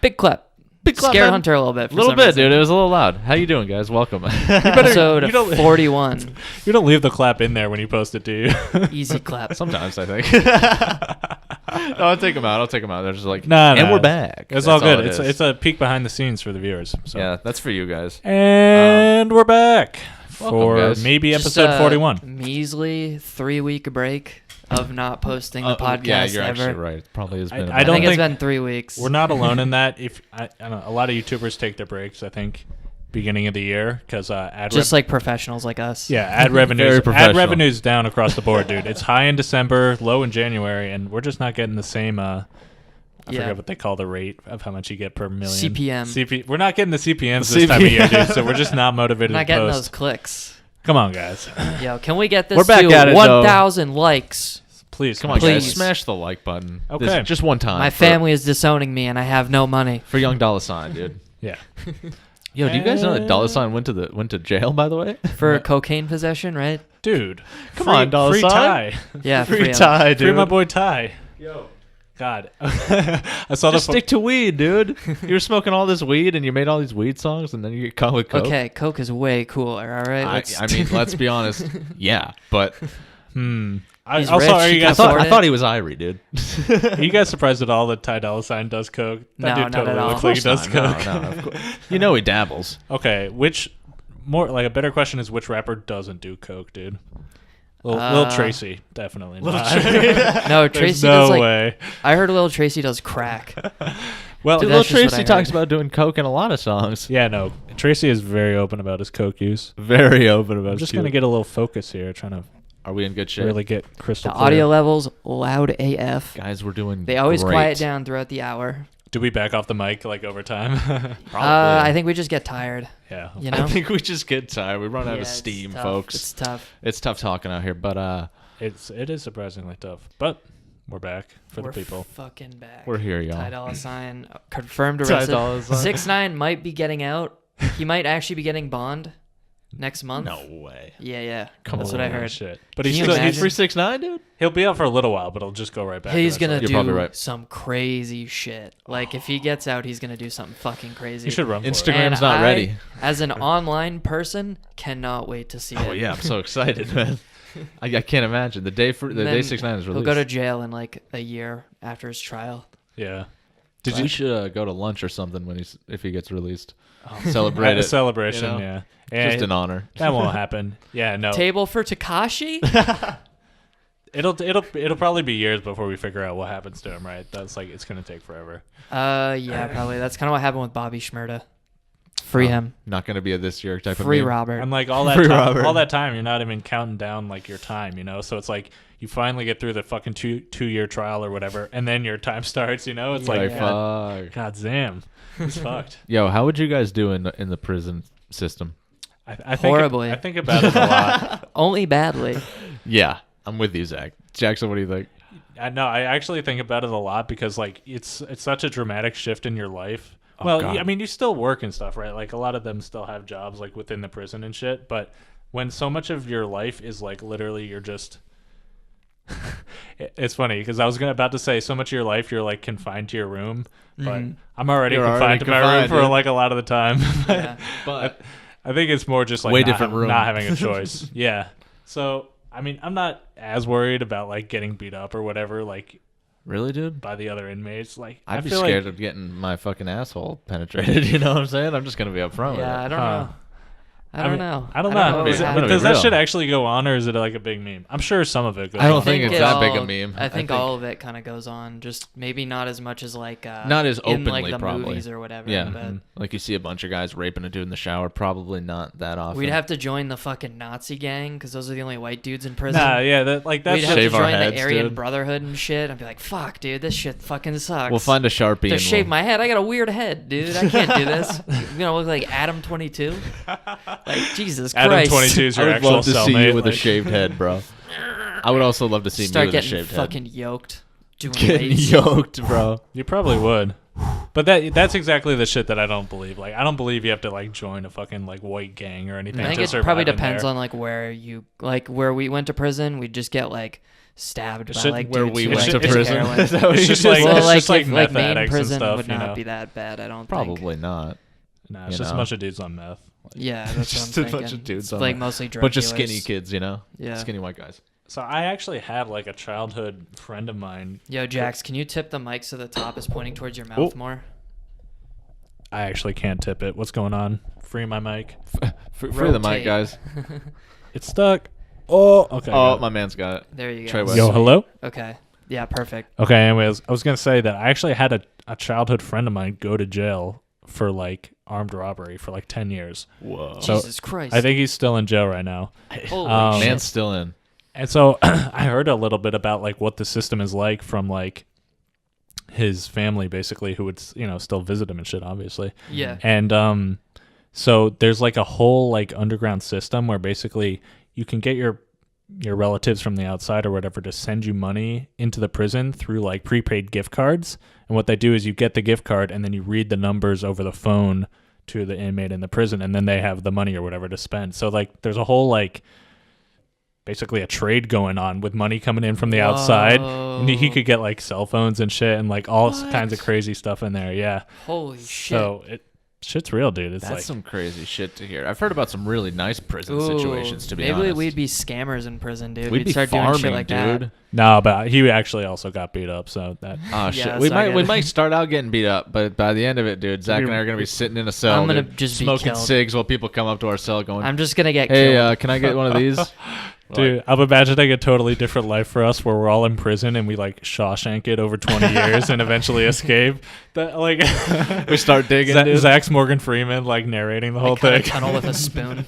Big clap. Scared man. Hunter a little bit. A little bit, dude. It was a little loud. How you doing, guys? Welcome. Episode 41. You don't leave the clap in there when you post it, do you? Easy clap. Sometimes, I think. No, I'll take them out. They're just like, nah. We're back. It's all good. It's a peek behind the scenes for the viewers. So. Yeah, that's for you guys. And we're back for guys. maybe Just episode 41. Measly 3-week break of not posting the podcast yeah, you're ever. actually right. It probably has been. I I don't think it's think been 3 weeks. We're not alone in that. I don't know, a lot of YouTubers take their breaks, I think, beginning of the year because like professionals like us. Yeah, ad revenues. Very professional. Ad revenues down across the board, dude. It's high in December, low in January, and we're just not getting the same. I forget what they call the rate of how much you get per million. CPM. We're not getting the CPMs this time of year, dude. So we're just not motivated Not to getting post. those clicks. Come on, guys. Yo, can we get this We're back to at it, 1,000 likes? Please, Come on, Please. guys. Smash the like button. Okay. Just one time. My family is disowning me, and I have no money. For Young Dollar Sign, dude. Yeah. Yo, do you guys know that Dollar Sign went to jail, by the way? For cocaine possession, right? Dude. Come on, Dollar free Sign. Ty. Yeah, Free him. Ty, dude. Free my boy Ty. Yo. God. I saw Just the stick to weed, dude. You were smoking all this weed, and you made all these weed songs, and then you get caught with coke. Okay, coke is way cooler, all right? I mean, let's be honest. Yeah, but He's also, rich, are he you can guys afford I it. thought he was Irie, dude. are you guys surprised at all that Ty Dolla $ign does coke? That No, dude not totally at all. looks like he does No, coke. no, of course. You know he dabbles. Okay, a better question is which rapper doesn't do coke, dude? Lil Tracy, definitely not. No, There's Tracy no does like. way. I heard Lil Tracy does crack. Well, Dude, that's Lil just what I Tracy talks heard. about doing coke in a lot of songs. yeah, no. Tracy is very open about his coke use. Very open about I'm just gonna get a little focus here, trying to Are we in good shape? really get crystal The clear. audio levels loud AF. Guys, we're doing They always great. quiet down throughout the hour. Do we back off the mic like over time? Probably. I think we just get tired. yeah. You know. I think we just get tired. We run out Yeah, of it's steam, tough. folks. It's tough. It's tough talking out here, but It is surprisingly tough, but we're back for We're the people. fucking back. we're here, y'all. Ty Dolla $ign confirmed Ty arrested. Dolla $ign. 6ix9ine might be getting out. He might actually be getting bond next month. No way. Yeah. Come That's on. what I Holy heard. Shit. But Can he's you still imagine? Free 6ix9ine, dude. he'll be out for a little while, but he'll just go right back. He's to that gonna stuff. You're probably do right. some crazy shit. Like if he gets out, he's gonna do something fucking crazy. You should run for Instagram- it. And Instagram's not I, ready. As an online person, cannot wait to see it. Oh yeah, I'm so excited, man. I can't imagine the day 6ix9ine is released. He'll go to jail in like a year after his trial. Yeah. We should go to lunch or something if he gets released. Celebrate At a it. celebration, you know? yeah. Just an honor. That won't happen. Yeah, no. Table for Tekashi? It'll probably be years before we figure out what happens to him, right? That's like it's gonna take forever. Yeah, probably. That's kind of what happened with Bobby Shmurda. Free him. Not going to be a this year type Free of meme. Robert. And like all that Free time, Robert. all that time, you're not even counting down like your time, you know. So it's like you finally get through the fucking two-year trial or whatever, and then your time starts. You know, it's like fuck. God damn, it's fucked. Yo, how would you guys do in the prison system? I think Horribly. I think about it a lot. Only badly. Yeah, I'm with you, Zach. Jackson, what do you think? I actually think about it a lot because like it's such a dramatic shift in your life. Oh, Well, God. I mean, you still work and stuff, right? Like a lot of them still have jobs like within the prison and shit. But when so much of your life is like literally you're just, it's funny because I was about to say so much of your life you're like confined to your room, but I'm already You're confined already to my room confined, for dude. like a lot of the time. Yeah. But I think it's more just like Way not, different room. not having a choice. Yeah. So I mean, I'm not as worried about like getting beat up or whatever. Like. really, dude? By the other inmates, like I'd I be feel scared like, of getting my fucking asshole penetrated. You know what I'm saying? I'm just gonna be upfront with Yeah, I it. don't know. I don't mean, know. I don't know. what Is would it- happen. be Does that real. shit actually go on, or is it like a big meme? I'm sure some of it goes I don't on. think it's it that big a all- meme. I think I think- all of it kind of goes on. Just maybe not as much as like Not as in like openly, the probably. movies or whatever. Yeah. But Like you see a bunch of guys raping a dude in the shower. Probably not that often. we'd have to join the fucking Nazi gang because those are the only white dudes in prison. Nah, yeah, that's We'd shit. have to Shave our join heads, the Aryan dude. Brotherhood and shit. I'd be like, fuck, dude, this shit fucking sucks. We'll find a Sharpie to and shave we'll, my head. I got a weird head, dude. I can't do this. You know, look like Adam 22. Like Jesus Adam Christ. 22 is I your would actual love to see cellmate. you with a like- shaved head, bro. I would also love to see me Start with a getting shaved head. fucking yoked. Doing Getting weights. yoked, bro. You probably would. But that's exactly the shit that I don't believe. Like I don't believe you have to like join a fucking like white gang or anything. I think to it survive probably in depends there. on like where we went to prison. We'd just get like stabbed by should- like where dudes we who, went like, to took prison. heroin. Is that what It's you just like, Well, it's like just like if, meth Maine addicts and prison stuff, would you not know. be that bad. I don't think. Probably not. No, it's you just a know. bunch of dudes on meth. Yeah, that's Just what a I'm bunch thinking. of dudes It's on like that. mostly drug Bunch of dealers. skinny kids, you know. Yeah. Skinny white guys. So I actually had like a childhood friend of mine. Yo, Jax, can you tip the mic so the top is pointing towards your mouth more? I actually can't tip it. What's going on? Free my mic. Free the mic, Rotate. guys. It's stuck. Oh, okay. Oh, my man's got it. There you Trey go. West. Yo, hello? Okay. Yeah, perfect. Okay, anyways, I was going to say that I actually had a childhood friend of mine go to jail for like armed robbery for like 10 years. Whoa. So, Jesus Christ. I think he's still in jail right now. Holy shit. Man's still in. And so I heard a little bit about like what the system is like from like his family basically who would, still visit him and shit, obviously. Yeah. And so there's like a whole like underground system where basically you can get your relatives from the outside or whatever to send you money into the prison through like prepaid gift cards. And what they do is you get the gift card and then you read the numbers over the phone to the inmate in the prison, and then they have the money or whatever to spend. So like there's a whole like basically a trade going on with money coming in from the outside. And he could get like cell phones and shit and like all kinds of crazy stuff in there. Yeah. Holy shit. So shit's real, dude. It's That's like some crazy shit to hear. I've heard about some really nice prison Ooh, situations, to be maybe honest. we'd be scammers in prison, dude. We'd be start farming, doing shit like dude. that. no, but he actually also got beat up. So that Oh Yeah, shit! that's We not might good. start out getting beat up, but by the end of it, dude, Zach and I are gonna be sitting in a cell, I'm gonna dude, just be smoking killed. cigs while people come up to our cell going, I'm just going to get "Hey, killed. can I get one of these?" dude, I'm imagining a totally different life for us where we're all in prison and we like Shawshank it over 20 years and eventually escape. That like We start digging. dude. Zach's Morgan Freeman like narrating the whole Cut a thing. tunnel with a spoon.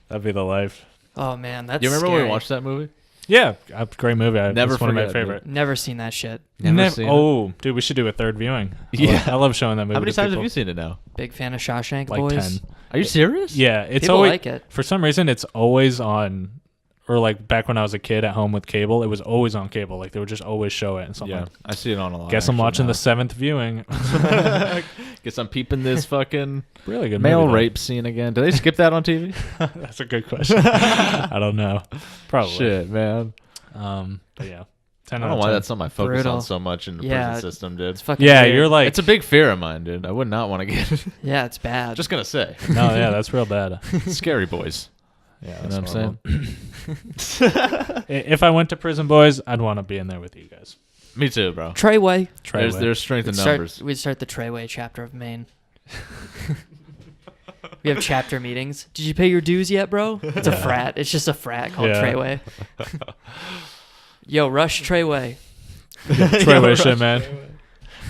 That'd be the life. Oh, man. That's You remember when scary. we watched that movie? Yeah, a great movie. Never It's one of my forget, dude. favorite. Never seen that shit. Never seen it? Oh, dude, we should do a third viewing. Yeah. I love showing that movie. How many to times people. have you seen it now? Big fan of Shawshank Like Boys. 10. Are you serious? Yeah, it's People always like it. for some reason it's always on, or like back when I was a kid at home with cable, it was always on cable. Like they would just always show it and something. Yeah, I see it on a lot. Guess I'm actually, watching now. the 7th viewing. Guess I'm peeping this fucking Really good male movie, though. rape scene again. Do they skip that on TV? That's a good question. I don't know. Probably. Shit, man. But yeah. 10 I out don't of know why 10. that's something I focus Brutal. on so much in the Yeah, prison system, dude. It's fucking Yeah, weird. you're like It's a big fear of mine, dude. I would not want to get it. Yeah, it's bad. Just gonna say, no, yeah, that's real bad. scary boys. Yeah, You that's know what I'm horrible. saying? If I went to prison, boys, I'd want to be in there with you guys. Me too, bro. Treyway. There's strength in numbers. We'd start the Treyway chapter of Maine. We have chapter meetings. Did you pay your dues yet, bro? It's a frat. It's just a frat called Yeah. Treyway. Yo, rush Treyway. Treyway shit, man.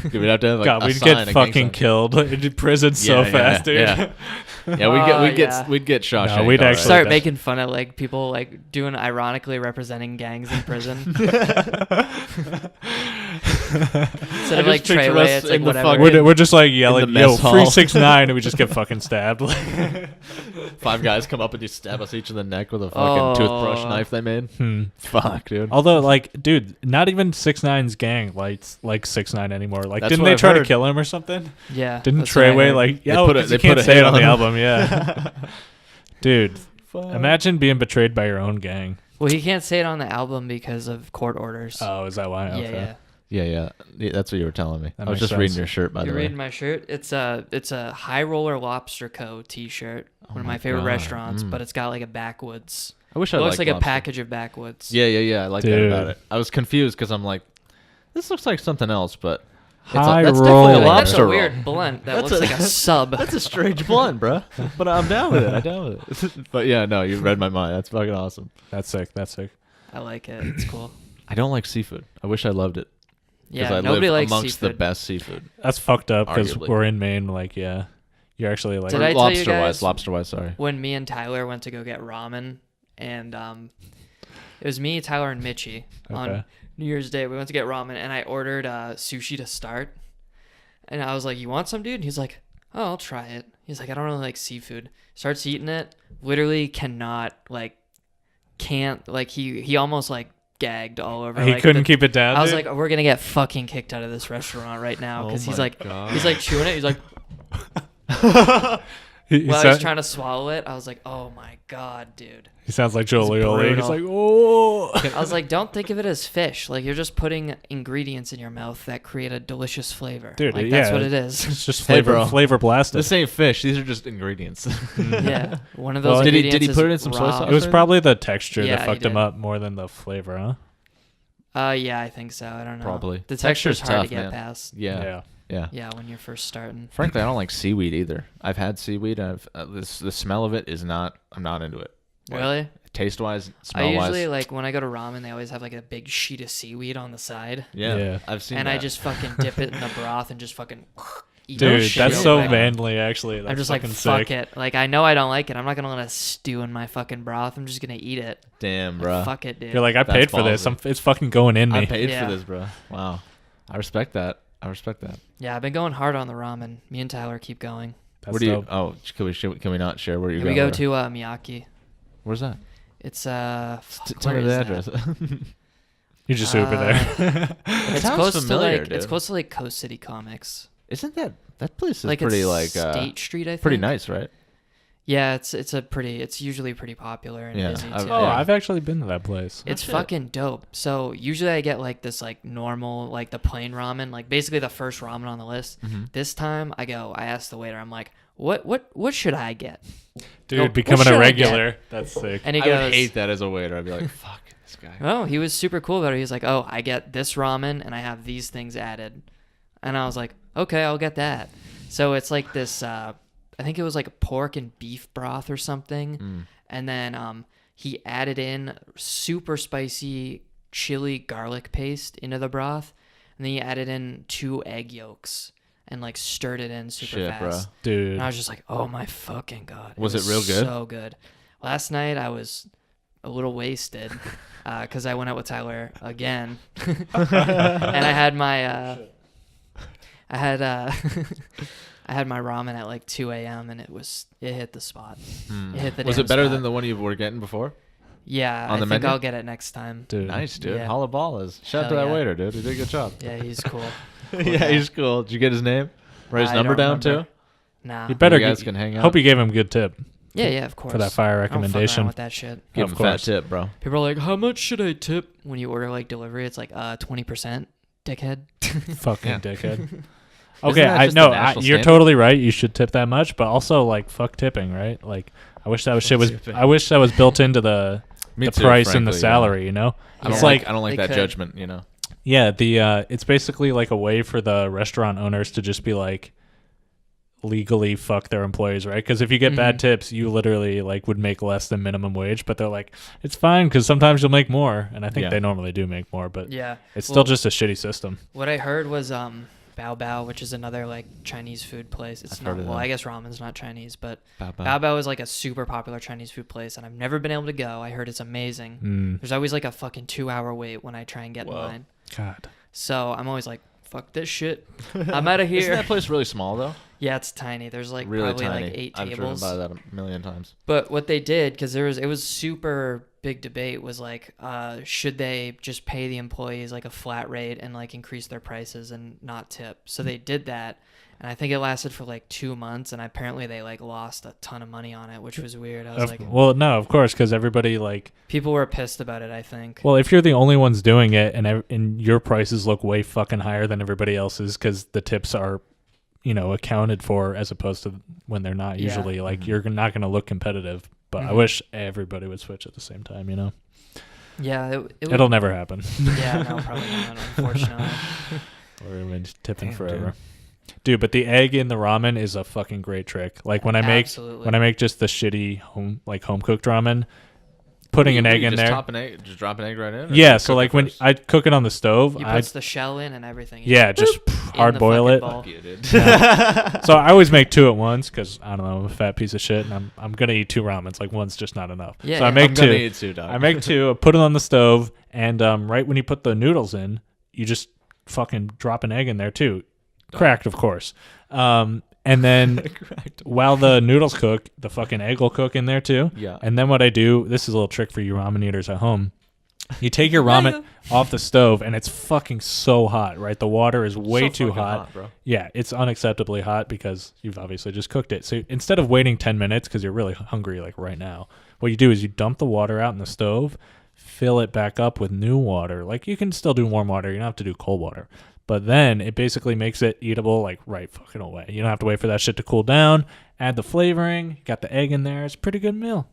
We'd have to have like God, a we'd sign, get a gang fucking sign. killed in prison so fast, dude. Yeah, yeah. Yeah. We'd get Shawshank. No, we'd all actually- Start that- making fun of like people like doing ironically representing gangs in prison. Instead of like just picture Treyway, us it's like in the whatever. fucking- We're just like yelling, mess yo, hall. 369, and we just get fucking stabbed. 5 guys come up and just stab us each in the neck with a fucking toothbrush knife they made. Fuck, dude. Although, like, dude, not even 6ix9ine's gang likes like 6ix9ine anymore. Like, That's didn't what they I've try to heard. kill him or something? Yeah. Didn't that's what I Treyway heard. like? They Yeah, put a- you they can't put a say hit it on on the him. album. Yeah, dude. Fuck. Imagine being betrayed by your own gang. Well, he can't say it on the album because of court orders. Oh, is that why? yeah, Okay. yeah. Yeah. That's what you were telling me. That I was makes just sense. reading your shirt, by You're the way. reading my shirt. It's a High Roller Lobster Co. T-shirt. One of my my favorite God. restaurants, but it's got like a backwoods. I wish It I looks liked like a lobster. package of backwoods. Yeah. I like that Dude. about it. I was confused because I'm like, this looks like something else, but High that's roller. definitely a Like, lobster that's a roll. weird blend that That's looks a- like a sub. That's a strange blend, bro. But I'm down with it. I'm down with it. But yeah, no, you read my mind. That's fucking awesome. That's sick. That's sick. I like it. It's cool. I don't like seafood. I wish I loved it. Yeah, I nobody live likes amongst seafood. the best seafood. That's fucked up because Arguably. we're in Maine. Like, yeah, you're actually like. Did I tell you Lobster-wise, guys- sorry. When me and Tyler went to go get ramen, and it was me, Tyler, and Mitchie on Okay. New Year's Day. We went to get ramen, and I ordered sushi to start. And I was like, "You want some, dude?" And he's like, "Oh, I'll try it." He's like, "I don't really like seafood." Starts eating it. Literally can't he almost like gagged all over. He like, couldn't keep it down. I was dude? like, "We're gonna get fucking kicked out of this restaurant right now," because Oh he's my like God. he's like chewing it. He's like, While I was trying to swallow it, I was like, "Oh my god, dude!" He sounds like Jolioli. He's brutal. like, "Oh." I was like, "Don't think of it as fish. Like you're just putting ingredients in your mouth that create a delicious flavor. Dude, like yeah, that's what it is." It's just Hey, bro. flavor blasted. This ain't fish. These are just ingredients. Yeah, one of those. Well, did ingredients he put it in is some soy raw. sauce? It was probably the texture Yeah, that he fucked him did. up more than the flavor, huh? Yeah, I think so. I don't know. Probably. The texture's hard tough, to get man. past. Yeah. Yeah, when you're first starting. Frankly, I don't like seaweed either. I've had seaweed. And the smell of it is not. I'm not into it. Really? Taste wise, I smell wise. usually like when I go to ramen, they always have like a big sheet of seaweed on the side, Yeah. I've seen and that. I just fucking dip it in the broth and just fucking eat Dude, that shit that's real so quick. manly, actually. That's I'm just like, fucking fuck sick. it. Like I know I don't like it. I'm not gonna let it stew in my fucking broth. I'm just gonna eat it. Damn, Like, bro. fuck it, dude. You're like, I That's paid for this. ballsy. It's fucking going in I me. paid Yeah. for this, bro. Wow. I respect that. Yeah, I've been going hard on the ramen. Me and Tyler keep going. That's Where do you? dope. Oh, can we not share where you We go to Miyake. Where's that? It's Tell me where the is that? address. You just Uber there. It's sounds close familiar, to like dude. it's close to like Coast City Comics. Isn't that place is Like pretty it's like State Street, I think. pretty nice, right? Yeah, it's usually pretty popular and Yeah, busy I've- too. Oh, Yeah. I've actually been to that place. It's shit. fucking dope. So usually I get like this like normal like the plain ramen, like basically the first ramen on the list. Mm-hmm. This time I ask the waiter, I'm like, what should I get? Dude, what becoming should a I get? regular. That's sick. And he I goes, would hate that as a waiter. I'd be like, fuck this guy. oh, he was super cool about it. He's like, oh, I get this ramen and I have these things added. And I was like, okay, I'll get that. So it's like this, I think it was like a pork and beef broth or something. And then he added in super spicy chili garlic paste into the broth. And then he added in 2 egg yolks and like stirred it in super Shit, bro. fast. Dude. And I was just like, oh my fucking God. Was it real good? So good. Last night I was a little wasted because I went out with Tyler again. And I had my I had my ramen at like 2 a.m. and it hit the spot. It hit the Was damn it better spot. than the one you were getting before? Yeah, on I the think menu? I'll get it next time. Dude. Nice, dude. Yeah. Holla ballas. Shout out to Hell that yeah. waiter, dude. He did a good job. Yeah, he's cool. Yeah, he's cool. Did you get his name? Write his I number don't down remember. too? Nah. You better You guys can hang out. Hope you gave him a good tip Yeah, of course. for that fire I don't fuck around recommendation. with that shit. Give Of him a fat course. tip, bro. People are like, how much should I tip when you order like delivery? It's like 20%, dickhead. Fucking Yeah. dickhead. Okay, that I just know the national you're standard? totally right. You should tip that much, but also like fuck tipping, right? Like I wish that was shit was. tipping. I wish that was built into the Me the too, price and the frankly, yeah. salary. You know, I don't it's like, like I don't like they that could. judgment, you know. yeah, the it's basically like a way for the restaurant owners to just be like legally fuck their employees, right? Because if you get bad tips, you literally like would make less than minimum wage, but they're like, it's fine because sometimes you'll make more, and I think Yeah. they normally do make more, but Yeah. it's Well, still just a shitty system. What I heard was Bao Bao, which is another like Chinese food place. It's I've not heard of well, them. I guess ramen's not Chinese, but Bao Bao. Bao Bao is like a super popular Chinese food place, and I've never been able to go. I heard it's amazing. There's always like a fucking 2-hour wait when I try and get in line. God, So I'm always like, fuck this shit. I'm out of Isn't here. that place really small though? Yeah, it's tiny. There's like Really probably tiny. like 8 I've driven tables. by that a million times. But what they did, because it was super big debate, was like, should they just pay the employees like a flat rate and like increase their prices and not tip? So they did that, and I think it lasted for like 2 months, and apparently they like lost a ton of money on it, which was weird. I was like, well, no, of course, because everybody like. people were pissed about it, I think. Well, if you're the only ones doing it and your prices look way fucking higher than everybody else's because the tips are, accounted for as opposed to when they're not Yeah. usually, like you're not going to look competitive. But I Mhm. wish everybody would switch at the same time, Yeah, It'll never happen. Yeah, no, probably not, unfortunately. Or we're tipping Damn, forever. Dude, but the egg in the ramen is a fucking great trick. Like when I Absolutely. make just the shitty home cooked ramen, putting an egg in there. Just drop an egg right in? Or Yeah, you so cook like it when first? I cook it on the stove, He I puts the shell in and everything. just hard the boil fucking it. bowl. Yeah, dude. So I always make 2 at once because I don't know, I'm a fat piece of shit, and I'm gonna eat 2 ramens. Like one's just not enough. Yeah, so I yeah. make I'm gonna 2. eat too, dog. I make 2. Put it on the stove, and right when you put the noodles in, you just fucking drop an egg in there too, cracked of course. And then while the noodles cook, the fucking egg will cook in there too. Yeah. And then what I do, this is a little trick for you ramen eaters at home. You take your ramen off the stove, and it's fucking so hot, right? The water is way So too fucking hot. bro. Yeah, it's unacceptably hot because you've obviously just cooked it. So instead of waiting 10 minutes because you're really hungry like right now, what you do is you dump the water out in the stove, fill it back up with new water. Like you can still do warm water. You don't have to do cold water. But then it basically makes it eatable like right fucking away. You don't have to wait for that shit to cool down. Add the flavoring. Got the egg in there. It's a pretty good meal.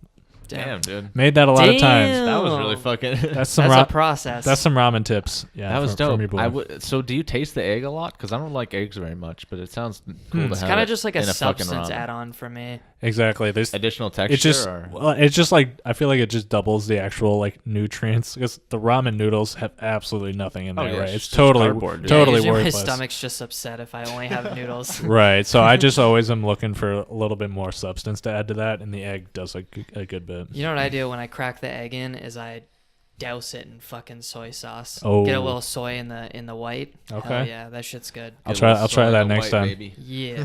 Damn, dude. Made that a lot of times. That was really fucking. That's a process. That's some ramen tips. Yeah, that was from dope. your boy. So do you taste the egg a lot? Because I don't like eggs very much, but it sounds cool to It's have kind it of just like a in fucking substance ramen. add-on for me. Exactly. There's Additional texture. it's just like I feel like it just doubles the actual like nutrients because the ramen noodles have absolutely nothing in there, yeah, right? it's It's just totally cardboard, dude. totally usually worthless. my stomach's just upset if I only have noodles. Right. So I just always am looking for a little bit more substance to add to that, and the egg does a good bit. You know what I do when I crack the egg in is I douse it in fucking soy sauce. Oh. Get a little soy in the white. Okay. Hell yeah, that shit's good. I'll try that next time. Baby. Yeah.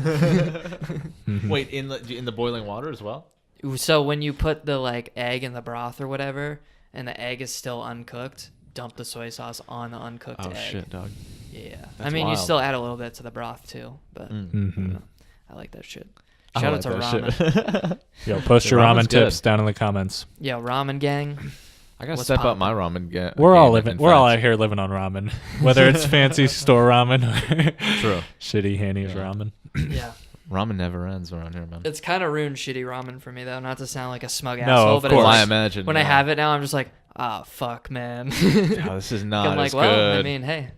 Wait, in the boiling water as well? So when you put the like egg in the broth or whatever, and the egg is still uncooked, dump the soy sauce on the uncooked Oh egg. shit, dog. Yeah. I That's mean, you wild. still add a little bit to the broth too, but Mm-hmm. I like that shit. I Shout like out to that ramen. shit. Yo, post The your ramen's ramen tips good. down in the comments. Yo, ramen gang. I gotta What's step up poppin'? my ramen game. We're all game, living. in We're all fact. out here living on ramen, whether it's fancy store ramen or True. shitty Hanny's Yeah. ramen. Yeah. Ramen never ends around here, man. It's kind of ruined shitty ramen for me though. Not to sound like a smug No, asshole, of but course. it's Well, I like, imagine. when I have it now, I'm just like, ah, fuck, man. Oh, this is not I'm like, as well, good. I mean, hey,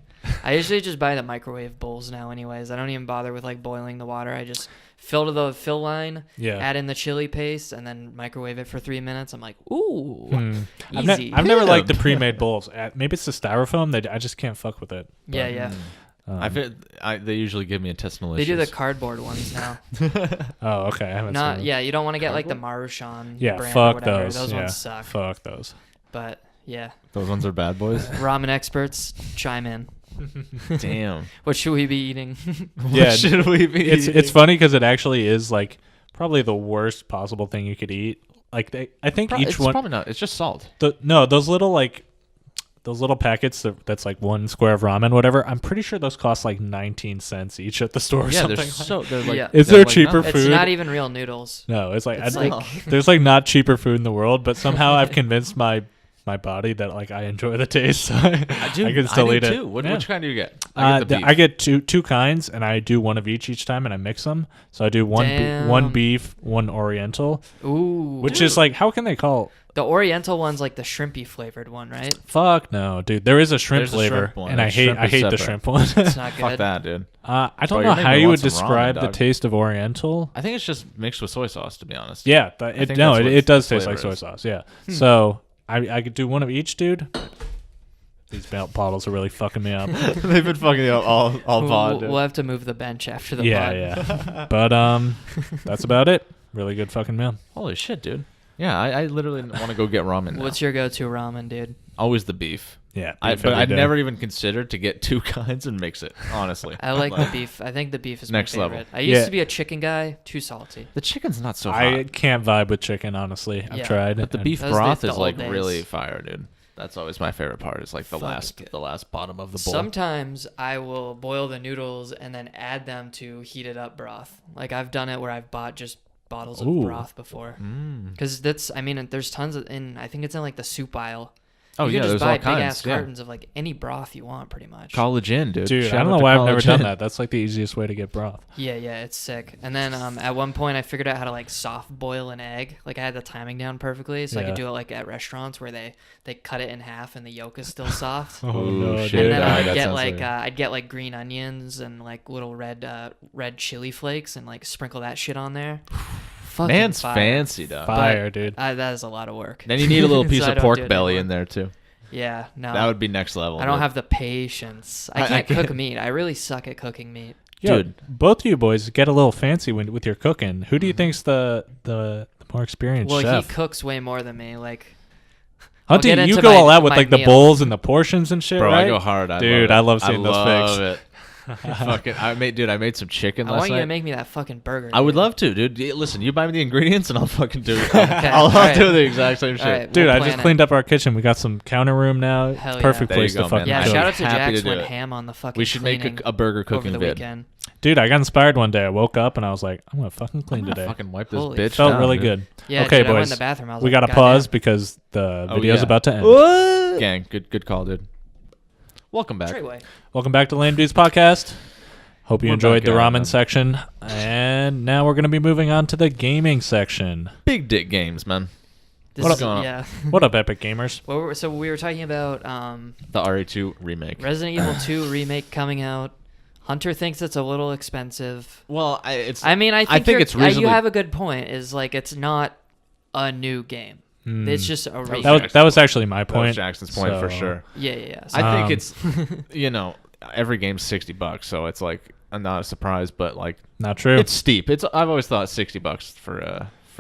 I usually just buy the microwave bowls now, anyways. I don't even bother with like boiling the water. I just fill to the fill line, Yeah. add in the chili paste, and then microwave it for 3 minutes. I'm like, ooh, I've, easy. I've never liked the pre-made bowls. Maybe it's the styrofoam that I just can't fuck with it. yeah, yeah. I feel they usually give me intestinal They issues. do the cardboard ones now. Oh, okay. I haven't Not, seen yeah, you don't want to get like the Maruchan Yeah, brand or fuck whatever. those. Those yeah, ones suck. fuck those. But yeah, Those ones are bad boys. ramen experts, chime in. Damn. What should we be eating? Yeah, What should we be? It's funny because it actually is like probably the worst possible thing you could eat. Like I think each it's one. probably not. It's just salt. Those little packets that's like 1 square of ramen, whatever. I'm pretty sure those cost like 19 cents each at the store. Or Yeah, something they're like so. They're like. Yeah. Is they're there like cheaper nothing. It's food? not even real noodles. No, it's like It's there's like not cheaper food in the world, but somehow I've convinced my body that like I enjoy the taste, so I can still eat it. Too. Which kind do you get? I get the beef. I get two kinds, and I do one of each time, and I mix them. So I do one Damn. beef, one Oriental, Ooh. which is like how can they call? The Oriental one's like the shrimpy flavored one, right? Fuck no, dude. There is a shrimp There's a flavor, shrimp one. and I Shrimp is hate the separate. shrimp one. It's not good. Fuck that, dude. I don't Bro, know you're making how me you want would some ramen, describe the dog. taste of Oriental. I think it's just mixed with soy sauce, to be honest. Yeah, think it that's what it does the taste like soy flavor is. sauce. Yeah, so I could do one of each, dude. These milk bottles are really fucking me up. They've been fucking up all pod. We'll have to move the bench after the Yeah, pod. yeah. But that's about it. Really good fucking meal. Holy shit, dude. Yeah, I literally want to go get ramen now. What's your go-to ramen, dude? Always the beef. Yeah, But every I'd day. never even considered to get 2 kinds and mix it, honestly. I like the beef. I think the beef is Next my level. favorite. I used Yeah. to be a chicken guy. Too salty. The chicken's not so hot. I can't vibe with chicken, honestly. I've Yeah. tried. But the and- beef Those broth the is old like days. really fire, dude. That's always my favorite part. Is like the Fucking good. last bottom of the bowl. Sometimes I will boil the noodles and then add them to heated up broth. Like I've done it where I've bought just bottles of Ooh. broth before. Mm. Because there's tons of I think it's in like the soup aisle. Oh You yeah, can just there's buy all big kinds. ass Yeah. cartons of like any broth you want, pretty much. College Inn, dude. Dude, Shout I don't out know to why I've never College done Inn. that. That's like the easiest way to get broth. Yeah, it's sick. And then at one point I figured out how to like soft boil an egg. Like I had the timing down perfectly, so I Yeah. could do it like at restaurants where they cut it in half and the yolk is still soft. Oh Ooh, no, shit. dude. And then that I'd get sounds like like- I'd get like green onions and like little red chili flakes and like sprinkle that shit on there. Fucking Man's fire. fancy, dog. Fire, dude. That is a lot of work. Then you need a little piece So I of don't pork do it belly anymore. in there too. Yeah, no. That would be next level. I don't dude. have the patience. I I can't cook can't- meat. I really suck at cooking meat. Yo, Dude. both of you boys get a little fancy with your cooking. Who do you think's the more experienced Well, chef? he cooks way more than me. Like I'll Hunty, get you into go my- all out with my like the meal. bowls and the portions and shit, Bro, right? I go hard. Dude, I love seeing those love pics. it. I made some chicken I last want you night. to make me that fucking burger. I would dude. love to, dude. Listen, you buy me the ingredients and I'll fucking do it. Okay, I'll alright. do the exact same shit. Alright, Dude, we'll I plan just it. cleaned up our kitchen. We got some counter room now. Hell Perfect yeah. There place you to go, fucking Yeah, man. cook. shout out to Happy Jax to do went it. ham on the fucking We should make cleaning a burger over cooking the vid. weekend. Dude, I got inspired one day. I woke up and I was like, I'm gonna fucking clean I'm gonna today. fucking wipe this Holy bitch Felt down, really dude. good. Yeah, Okay, dude, I went boys. in the bathroom. I was We like, gotta "God pause damn." because the Oh, video's yeah. about to end. What? Gang, good call, dude. Welcome back. Treyway. Welcome back to Lame Dudes Podcast. Hope you We're enjoyed back the at it, ramen man. section. And now we're gonna be moving on to the gaming section. Big dick games, man. This What's is- going on? Yeah. What up, Epic Gamers? So we were talking about The RE2 remake. Resident Evil 2 remake coming out. Hunter thinks it's a little expensive. Well, I mean, I think, it's you reasonably. have a good point. Is like it's not a new game. Hmm. It's just a remake. That was actually my That was point. Jackson's point for So- sure. Yeah. So- I think it's, every game's $60, so it's like not a surprise, but like Not true. it's steep. I've always thought $60 for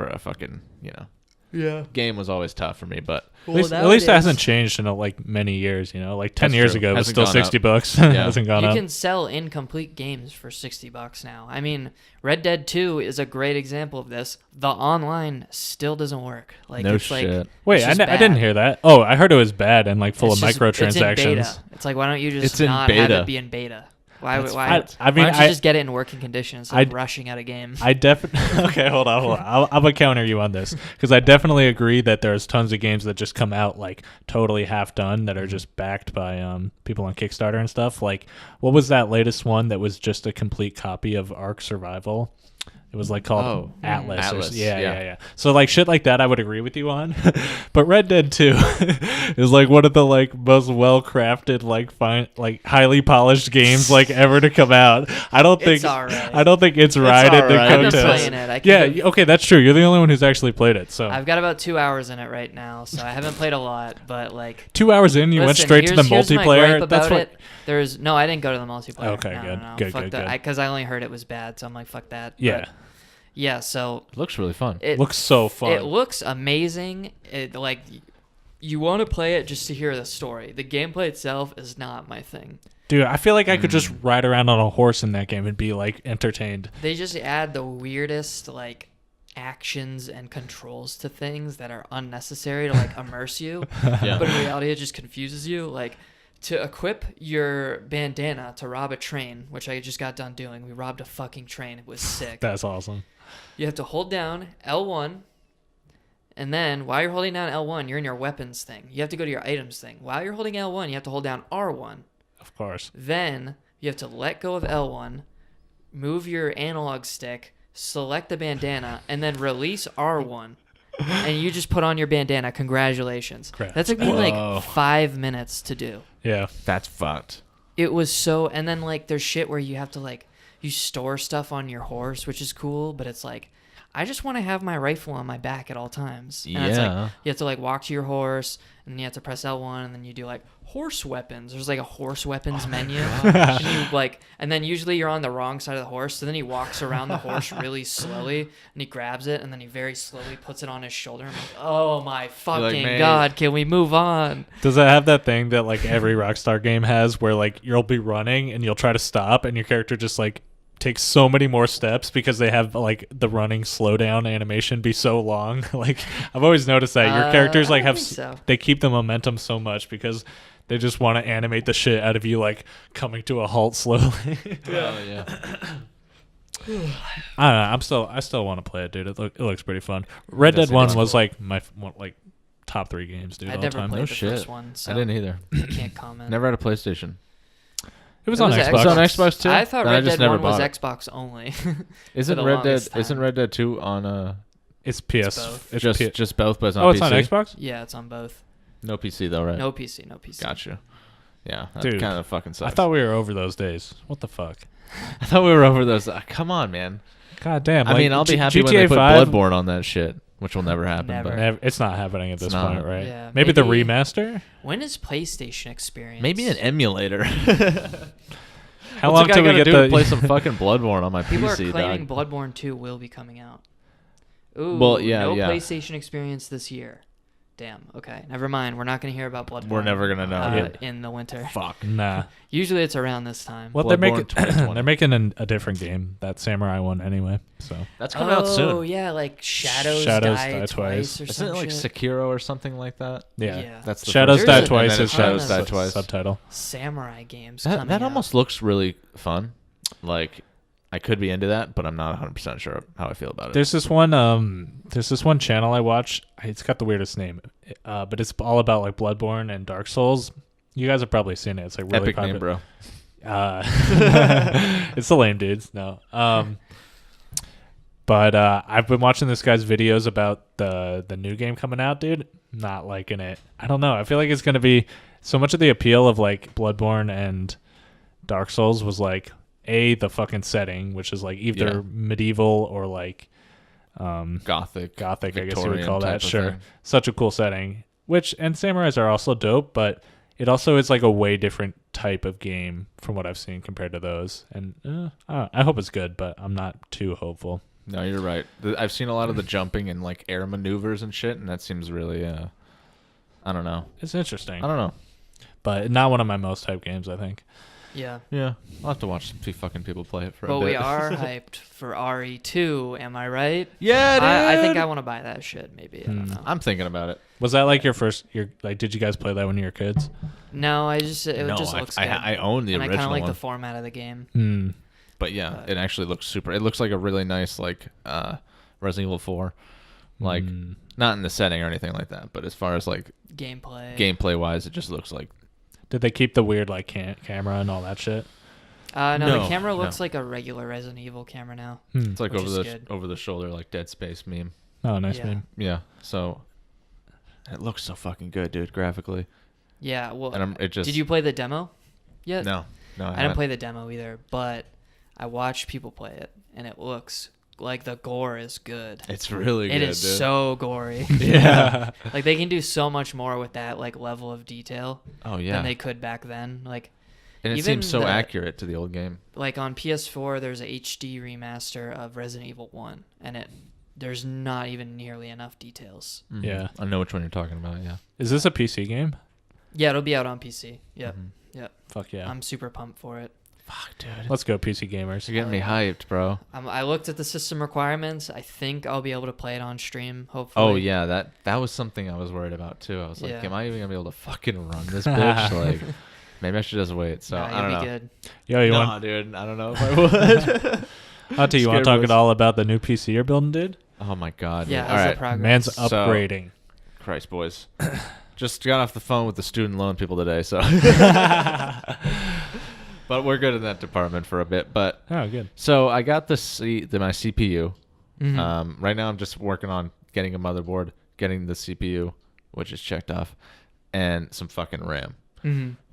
a fucking yeah. game was always tough for me, but at least it hasn't changed in like many years. Like 10 That's years true. ago, it was Hasn't still gone up. $60. Yeah. Hasn't gone You up. can sell incomplete games for $60 now. I mean, Red Dead 2 is a great example of this. The online still doesn't work. Like no it's shit. like Wait, it's just I didn't bad. hear that. Oh, I heard it was bad and like full It's of just- It's in microtransactions. beta. It's like why don't you just It's in not have beta. it be in beta? Why? That's Why? fucked. I mean, why don't you just get it in working conditions instead of rushing out a game? I definitely okay. Hold on. I'm gonna counter you on this because I definitely agree that there's tons of games that just come out like totally half done that are just backed by people on Kickstarter and stuff. Like, what was that latest one that was just a complete copy of Ark Survival? It was like called Atlas. Atlas, Yeah, yeah. yeah, yeah. So like shit like that, I would agree with you on. But Red Dead 2 is like one of the like most well crafted, like highly polished games like ever to come out. I don't think It's alright. I don't think it's right at the alright. I've been coattails. playing it. I Yeah, can okay, that's true. You're the only one who's actually played it. So I've got about 2 hours in it right now, so I haven't played a lot. But like, 2 hours in, you went listen, straight to the here's my multiplayer. gripe That's about what. it. No, I didn't go to the multiplayer. Okay, No, good. no, Good, fuck good, that. good. Because I only heard it was bad, so I'm like, fuck that. Yeah, But, yeah. So It looks really fun. it looks so fun. It looks amazing. It like you want to play it just to hear the story. The gameplay itself is not my thing. Dude, I feel like I could just ride around on a horse in that game and be like entertained. They just add the weirdest like actions and controls to things that are unnecessary to like immerse you. Yeah. But in reality, it just confuses you. Like to equip your bandana to rob a train, which I just got done doing. We robbed a fucking train. It was sick. That's awesome. You have to hold down L1, and then while you're holding down L1, you're in your weapons thing. You have to go to your items thing. While you're holding L1, you have to hold down R1. Of course. Then you have to let go of L1, move your analog stick, select the bandana, and then release R1. And you just put on your bandana. Congratulations. Crap. That took me Whoa. like 5 minutes to do. Yeah. That's fucked. It was so, and then like there's shit where you have to like, you store stuff on your horse, which is cool, but it's like, I just want to have my rifle on my back at all times. And it's like, Yeah. you have to like walk to your horse, and then you have to press L1, and then you do like horse weapons. There's like a horse weapons menu. And you like, and then usually you're on the wrong side of the horse, so then he walks around the horse really slowly, and he grabs it, and then he very slowly puts it on his shoulder. I'm like, oh my fucking "Mate." god, can we move on? Does it have that thing that like every Rockstar game has where like you'll be running and you'll try to stop and your character just like takes so many more steps because they have like the running slowdown animation be so long? Like I've always noticed that your characters like I have think so. they keep the momentum so much because they just want to animate the shit out of you like coming to a halt slowly. Oh, yeah. I don't know. I still want to play it, dude. It looks pretty fun. Red That's Dead 1 cool. was like my like top 3 games, dude. I'd all never time. played No the shit. first one, so I didn't either. I can't comment. Never had a PlayStation. It was It on was Xbox. It's on Xbox too. I thought Then Red just Dead never 1 was bought it. Xbox only. Isn't the Red Dead? longest Isn't time. Red Dead 2 on It's PS. both. It's just both, but it's not oh, PC. it's on Xbox. Yeah, it's on both. No PC though, right? No PC, no PC. Gotcha. Yeah, that Dude, kind of fucking sucks. I thought we were over those days. What the fuck? I thought we were over those. Come on, man. God damn. I mean, I'll be happy when GTA they put 5, Bloodborne on that shit, which will never happen. Never. It's not happening at It's this not. point, right? Yeah, maybe the maybe- remaster. When is PlayStation Experience? Maybe an emulator. How long till we get to the play some fucking Bloodborne on my People PC, are claiming dog? Bloodborne 2 will be coming out. Ooh, Well, yeah, no yeah. PlayStation Experience this year. Damn. Okay. Never mind. We're not gonna hear about Bloodborne. We're never gonna know. In the winter. Fuck. Nah. Usually it's around this time. Well, Bloodborne they're making a different game, that samurai one anyway. So That's coming out soon. Oh yeah, like Shadows Die Twice Twice. or Isn't some it like shit. Sekiro or something like that? yeah. That's the Shadows first Die one. Twice And then is it's Shadows the Die Twice. subtitle. Samurai games. That coming almost out. looks really fun. Like, I could be into that, but I'm not 100% sure how I feel about it. There's this one channel I watch. It's got the weirdest name, but it's all about like Bloodborne and Dark Souls. You guys have probably seen it. It's like really Epic name, bro. It's the lame dudes. No. But I've been watching this guy's videos about the new game coming out, dude. Not liking it. I don't know. I feel like it's gonna be so much of the appeal of like Bloodborne and Dark Souls was like the fucking setting, which is like either medieval or like Gothic, I guess you would Victorian call type that. of Sure. thing. Such a cool setting. And samurais are also dope, but it also is like a way different type of game from what I've seen compared to those. And I hope it's good, but I'm not too hopeful. No, you're right. I've seen a lot of the jumping and like air maneuvers and shit, and that seems really, I don't know. It's interesting. I don't know. But not one of my most hyped games, I think. Yeah. Yeah, I'll have to watch some fucking people play it for a But bit. we are hyped for RE2. Am I right? Yeah, dude. I think I want to buy that shit. Maybe I don't know. I'm thinking about it. Was that like did you guys play that when you were kids? No, it just looks good. I own the and I original kind of like one. the format of the game. But yeah, it actually looks super. It looks like a really nice like Resident Evil 4. Like not in the setting or anything like that, but as far as like gameplay wise, it just looks like. Did they keep the weird like camera and all that shit? No, the camera looks like a regular Resident Evil camera now. It's like Which over the shoulder like Dead Space meme. Oh, nice Yeah. meme. Yeah. So it looks so fucking good, dude, graphically. Yeah, well, And did you play the demo yet? No, I didn't play the demo either, but I watched people play it, and it looks like the gore is good. It's really good, It is dude. so gory. Yeah. Like they can do so much more with that like level of detail Oh yeah. than they could back then. Like and it even seems so accurate to the old game. like on PS4 there's a HD remaster of Resident Evil 1 and there's not even nearly enough details. Mm-hmm. Yeah. I know which one you're talking about. Yeah. Is this a PC game? Yeah, it'll be out on PC. Yep. Yep. Fuck yeah. I'm super pumped for it. Fuck, dude. Let's go, PC gamers. You're getting me hyped, bro. I looked at the system requirements. I think I'll be able to play it on stream, hopefully. Oh yeah, that was something I was worried about too. I was like, Yeah. am I even gonna be able to fucking run this bitch? Like, maybe I should just wait. So Nah, I don't you'll know. be good. Yo, you Nah, want dude, I don't know if I would. Hunter, you want to Scared talk boys. at all about the new PC you're building, dude? Oh my god. Yeah, dude. how's All the right, progress? Man's So- upgrading. Christ, boys. Just got off the phone with the student loan people today, so. But we're good in that department for a bit. But Oh, good. so I got my CPU. Mhm. Right now I'm just working on getting a motherboard, getting the CPU, which is checked off, and some fucking RAM,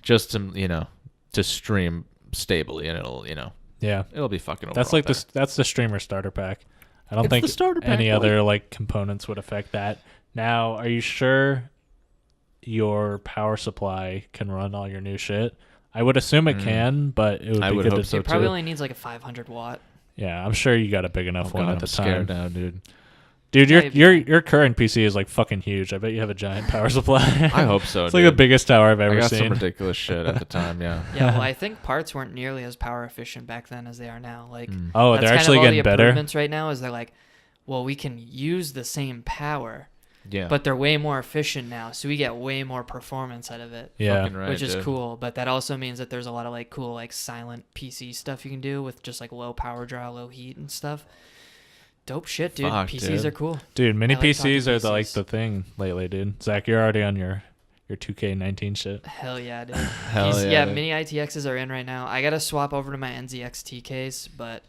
just to stream stably, and Yeah. it'll be fucking. That's overall like that's the streamer starter pack. I don't It's think the starter pack, any but, other like components would affect that. Now, are you sure your power supply can run all your new shit? I would assume it can, but it would I be would good hope to so, It probably too. only needs like a 500 watt. Yeah, I'm sure you got a big enough Oh one god, at the I'm scared time. now, dude. Dude, Yeah, it'd be your current PC is like fucking huge. I bet you have a giant power supply. I hope so. It's dude. like the biggest tower I've I ever got some seen. ridiculous shit at the time. Yeah. Yeah, well, I think parts weren't nearly as power efficient back then as they are now. Like, Oh, that's they're kind actually of all getting the better. improvements right now. Is they're like, well, we can use the same power, Yeah. but they're way more efficient now, so we get way more performance out of it. Yeah. Fucking right, which is dude. cool, but that also means that there's a lot of like cool like silent PC stuff you can do with just like low power draw, low heat and stuff. Dope shit, dude. Fuck, PCs dude. are cool. Dude, mini I like talking PCs are like PCs. the thing lately, dude. Zach, you're already on your 2K19 shit. Hell yeah, dude. Hell PC yeah. mini ITXs are in right now. I gotta swap over to my NZXT case, but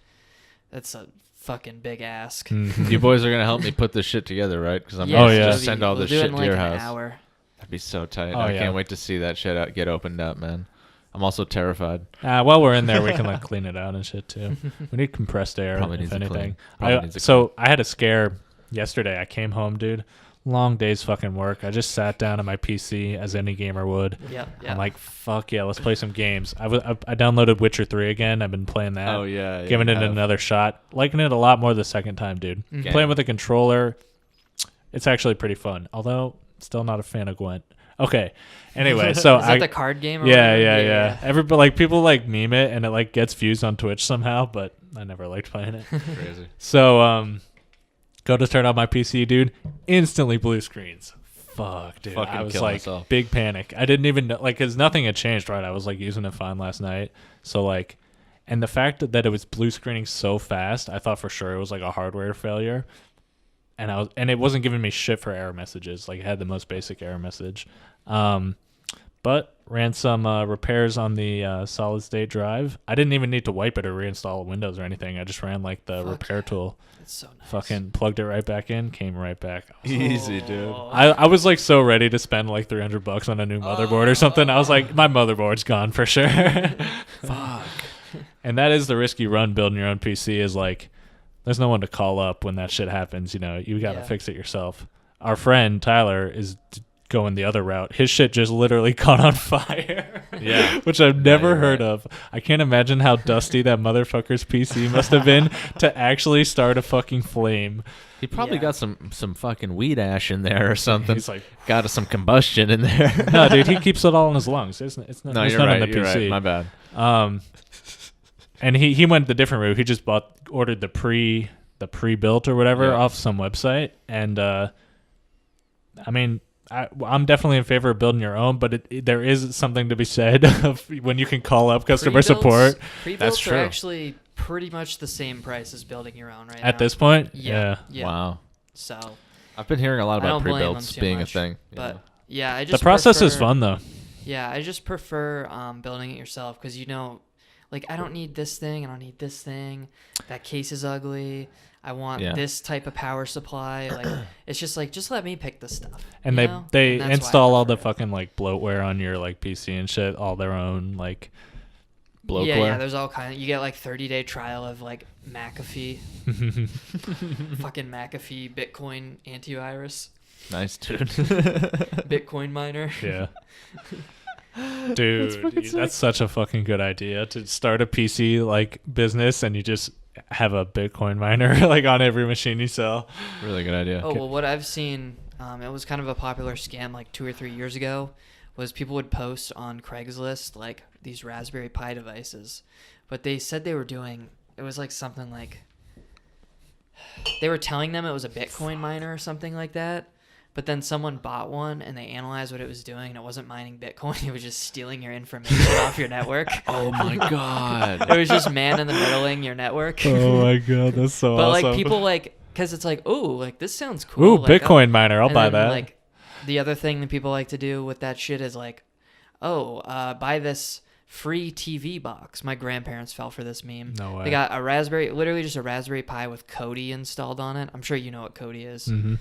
that's a fucking big ask. You boys are gonna help me put this shit together, right? Because I'm Oh, gonna yeah. just send all We'll this do it shit in to like your an house. hour. That'd be so tight. Oh, I yeah. can't wait to see that shit get opened up, man. I'm also terrified. While we're in there, we can like clean it out and shit too. We need compressed air, Probably if needs a anything. clean. Probably needs a So I had a scare yesterday. I came home, dude. Long day's fucking work. I just sat down on my PC as any gamer would. Yep. I'm like, fuck yeah, let's play some games. I downloaded Witcher 3 again. I've been playing that. Oh yeah. Giving you it have. another shot. Liking it a lot more the second time, dude. Mhm. Playing with a controller, it's actually pretty fun. Although Still not a fan of Gwent. Okay. Anyway, so is that the card game? Or yeah. Everybody like people like meme it and it like gets views on Twitch somehow, but I never liked playing it. Crazy. So go to turn on my PC, dude. Instantly blue screens. Fuck, dude. Fucking I was kill like myself. big panic. I didn't even know, like, cause nothing had changed, right? I was like using it fine last night. So like, and the fact that it was blue screening so fast, I thought for sure it was like a hardware failure. And it wasn't giving me shit for error messages. Like, it had the most basic error message. But ran some repairs on the solid state drive. I didn't even need to wipe it or reinstall Windows or anything. I just ran like the repair tool. That's so nice. Fucking plugged it right back in, came right back. Easy, dude. I was like so ready to spend like $300 on a new motherboard or something. I was like, my motherboard's gone for sure. Fuck. And that is the risky run building your own PC is like, there's no one to call up when that shit happens. You know, you got to fix it yourself. Our friend Tyler is going the other route. His shit just literally caught on fire. Yeah. Which I've never heard of. I can't imagine how dusty that motherfucker's PC must have been to actually start a fucking flame. He probably got some fucking weed ash in there or something. He's like, got some combustion in there. No, dude, he keeps it all in his lungs. It's not you're on right, the you're PC. right. My bad. And he went the different route. He just ordered the pre-built or whatever off some website. And I mean, I'm definitely in favor of building your own, but there is something to be said of when you can call up customer support. Pre-builts are actually pretty much the same price as building your own right now. At this point? Yeah. Wow. So I've been hearing a lot about pre-builds being a thing. But yeah, I just the process is fun though. Yeah, I just prefer building it yourself because you know, like I don't need this thing, I don't need this thing. That case is ugly. I want this type of power supply. Like it's just like just let me pick the stuff. And they install all the fucking like bloatware on your like PC and shit, all their own like bloatware. Yeah, there's all kind of. You get like 30-day trial of like McAfee, fucking McAfee Bitcoin antivirus. Nice, dude. Bitcoin miner. Yeah. Dude, that's such a fucking good idea to start a PC like business and you just have a Bitcoin miner like on every machine you sell. Really good idea. Oh, well, what I've seen, it was kind of a popular scam like 2 or 3 years ago, was people would post on Craigslist like these Raspberry Pi devices, but they said they were doing, it was like something like, they were telling them it was a Bitcoin miner or something like that. But then someone bought one and they analyzed what it was doing and it wasn't mining Bitcoin. It was just stealing your information off your network. Oh my God. It was just man in the middling your network. Oh my God. That's so but awesome. Like people like, cause it's like, oh, like this sounds cool. Ooh, like, Bitcoin miner. I'll buy that. Like the other thing that people like to do with that shit is like, buy this free TV box. My grandparents fell for this meme. No way. They got literally just a Raspberry Pi with Kodi installed on it. I'm sure you know what Kodi is. Mm-hmm.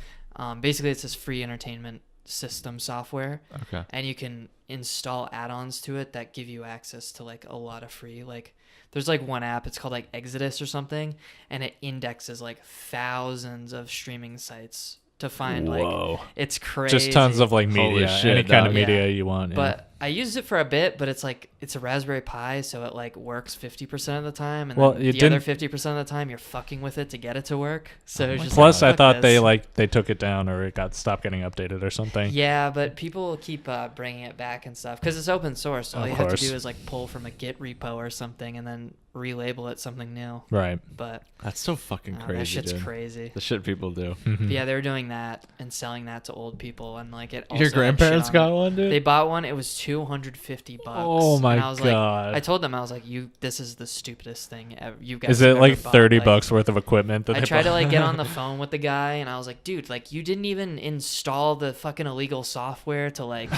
Basically, it's this free entertainment system software. Okay. And you can install add-ons to it that give you access to like a lot of free, like there's like one app, it's called like Exodus or something, and it indexes like thousands of streaming sites to find like it's crazy. Just tons of like media, shit, any kind of media you want. But I used it for a bit, but it's like it's a Raspberry Pi, so it like works 50% of the time, and then the other 50% of the time you're fucking with it to get it to work. So it's just plus, like, I thought this. they took it down or it stopped getting updated or something. Yeah, but people keep bringing it back and stuff because it's open source. So all you have to do is like pull from a Git repo or something, and then relabel it something new. Right. But that's so fucking crazy. That shit's dude. crazy. The shit people do. But yeah, they were doing that and selling that to old people, and like it. Also Your grandparents got one, dude. They bought one. It was $250. Oh my and I was God! Like, I told them, I was like, this is the stupidest thing ever. You guys. Is it like $30 worth of equipment? That I tried to like get on the phone with the guy, and I was like, dude, like you didn't even install the fucking illegal software to like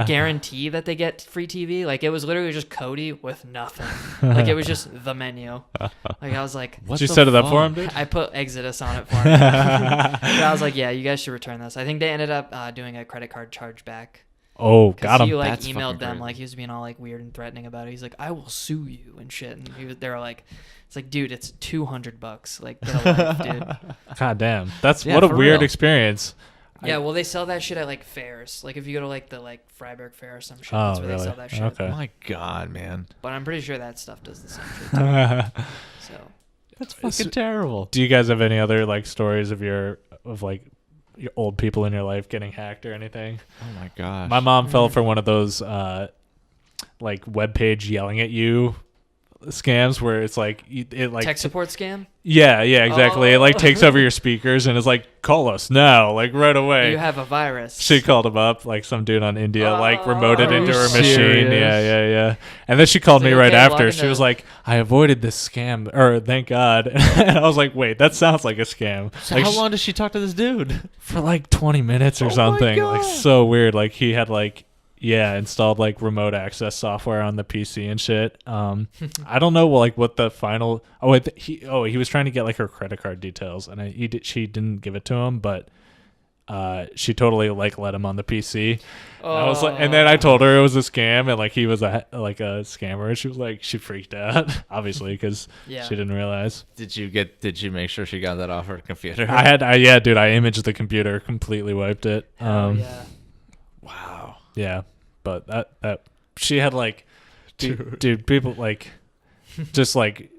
guarantee that they get free TV. Like it was literally just Kodi with nothing. Like it was just the menu. Like I was like, what? Did you set it up for him, dude? I put Exodus on it for him. But I was like, yeah, you guys should return this. I think they ended up doing a credit card chargeback. Oh, got him. He like That's emailed them crazy. like he was being all like weird and threatening about it. He's like, I will sue you and shit. And they were like, it's like, dude, it's $200. Like, get a life, dude. God damn, that's what a weird experience. Yeah, well, they sell that shit at like fairs. Like if you go to like the Freiburg Fair or some shit, that's where they sell that shit. Okay. My God, man. But I'm pretty sure that stuff does the same shit too. So that's fucking terrible. Do you guys have any other like stories of your old people in your life getting hacked or anything. Oh my gosh. My mom fell for one of those like webpage yelling at you scams where it's like it like tech support scam. Yeah, exactly. It like takes over your speakers and is like, call us now, like right away. You have a virus. She called him up, like some dude on India, like remoted into her machine. Serious? Yeah. And then she called me right after. She was into- like, I avoided this scam, or thank God. And I was like, wait, that sounds like a scam. So Like, how long did she talk to this dude? for like 20 minutes or Oh my something. God. Like so weird. Like he had like installed like remote access software on the PC and shit. I don't know like what the final he was trying to get like her credit card details and she didn't give it to him, but she totally like let him on the PC. I was like, and then I told her it was a scam and like he was a scammer, and she was like, she freaked out obviously because she didn't realize. Did you make sure she got that off her computer? Dude, I imaged the computer, completely wiped it. Wow. Yeah, but that she had like, dude, people like, just like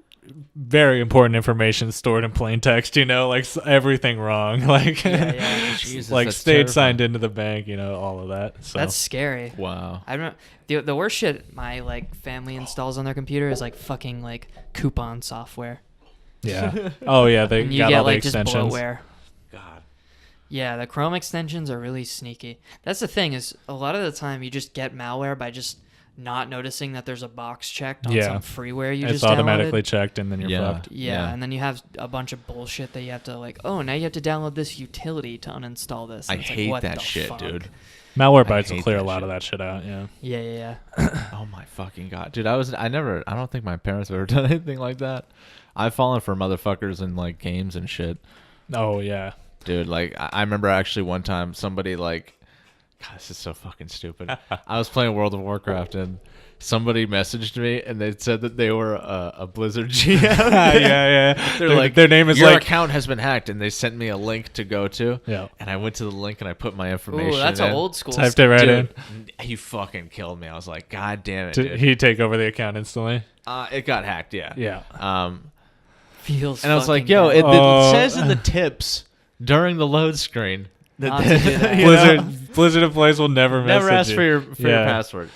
very important information stored in plain text, like everything wrong, like, Jesus, like that's stayed terrifying. signed into the bank, all of that. So That's scary. Wow. I don't know. The worst shit my like family installs on their computer is like fucking like coupon software. yeah. Oh yeah, they And you got get all the like just extensions. bloatware. God. Yeah, the Chrome extensions are really sneaky. That's the thing, is a lot of the time you just get malware by just not noticing that there's a box checked on some freeware you It's just automatically downloaded. checked, and then you're fucked. Yeah, and then you have a bunch of bullshit that you have to like, oh, now you have to download this utility to uninstall this. I And it's like, hate what that the shit, fuck? dude. Malwarebytes will hate clear a that lot shit. of that shit out. Yeah. Yeah. Oh my fucking God, dude. I don't think my parents have ever done anything like that. I've fallen for motherfuckers in like games and shit. Oh yeah. Dude, like I remember actually one time somebody like, God, this is so fucking stupid. I was playing World of Warcraft and somebody messaged me and they said that they were a Blizzard GM. yeah. They're like, their name is your like, account has been hacked, and they sent me a link to go to. Yeah. And I went to the link and I put my information. Ooh, that's in. an old school. typed it right Dude, in. he fucking killed me. I was like, God damn it, Did dude. he take over the account instantly? It got hacked, yeah. Yeah. Feels. And I was like, fucking yo, bad. it says in the tips during the load screen that Not to do that. you know, Blizzard employees will never never ask you. for your Yeah. password.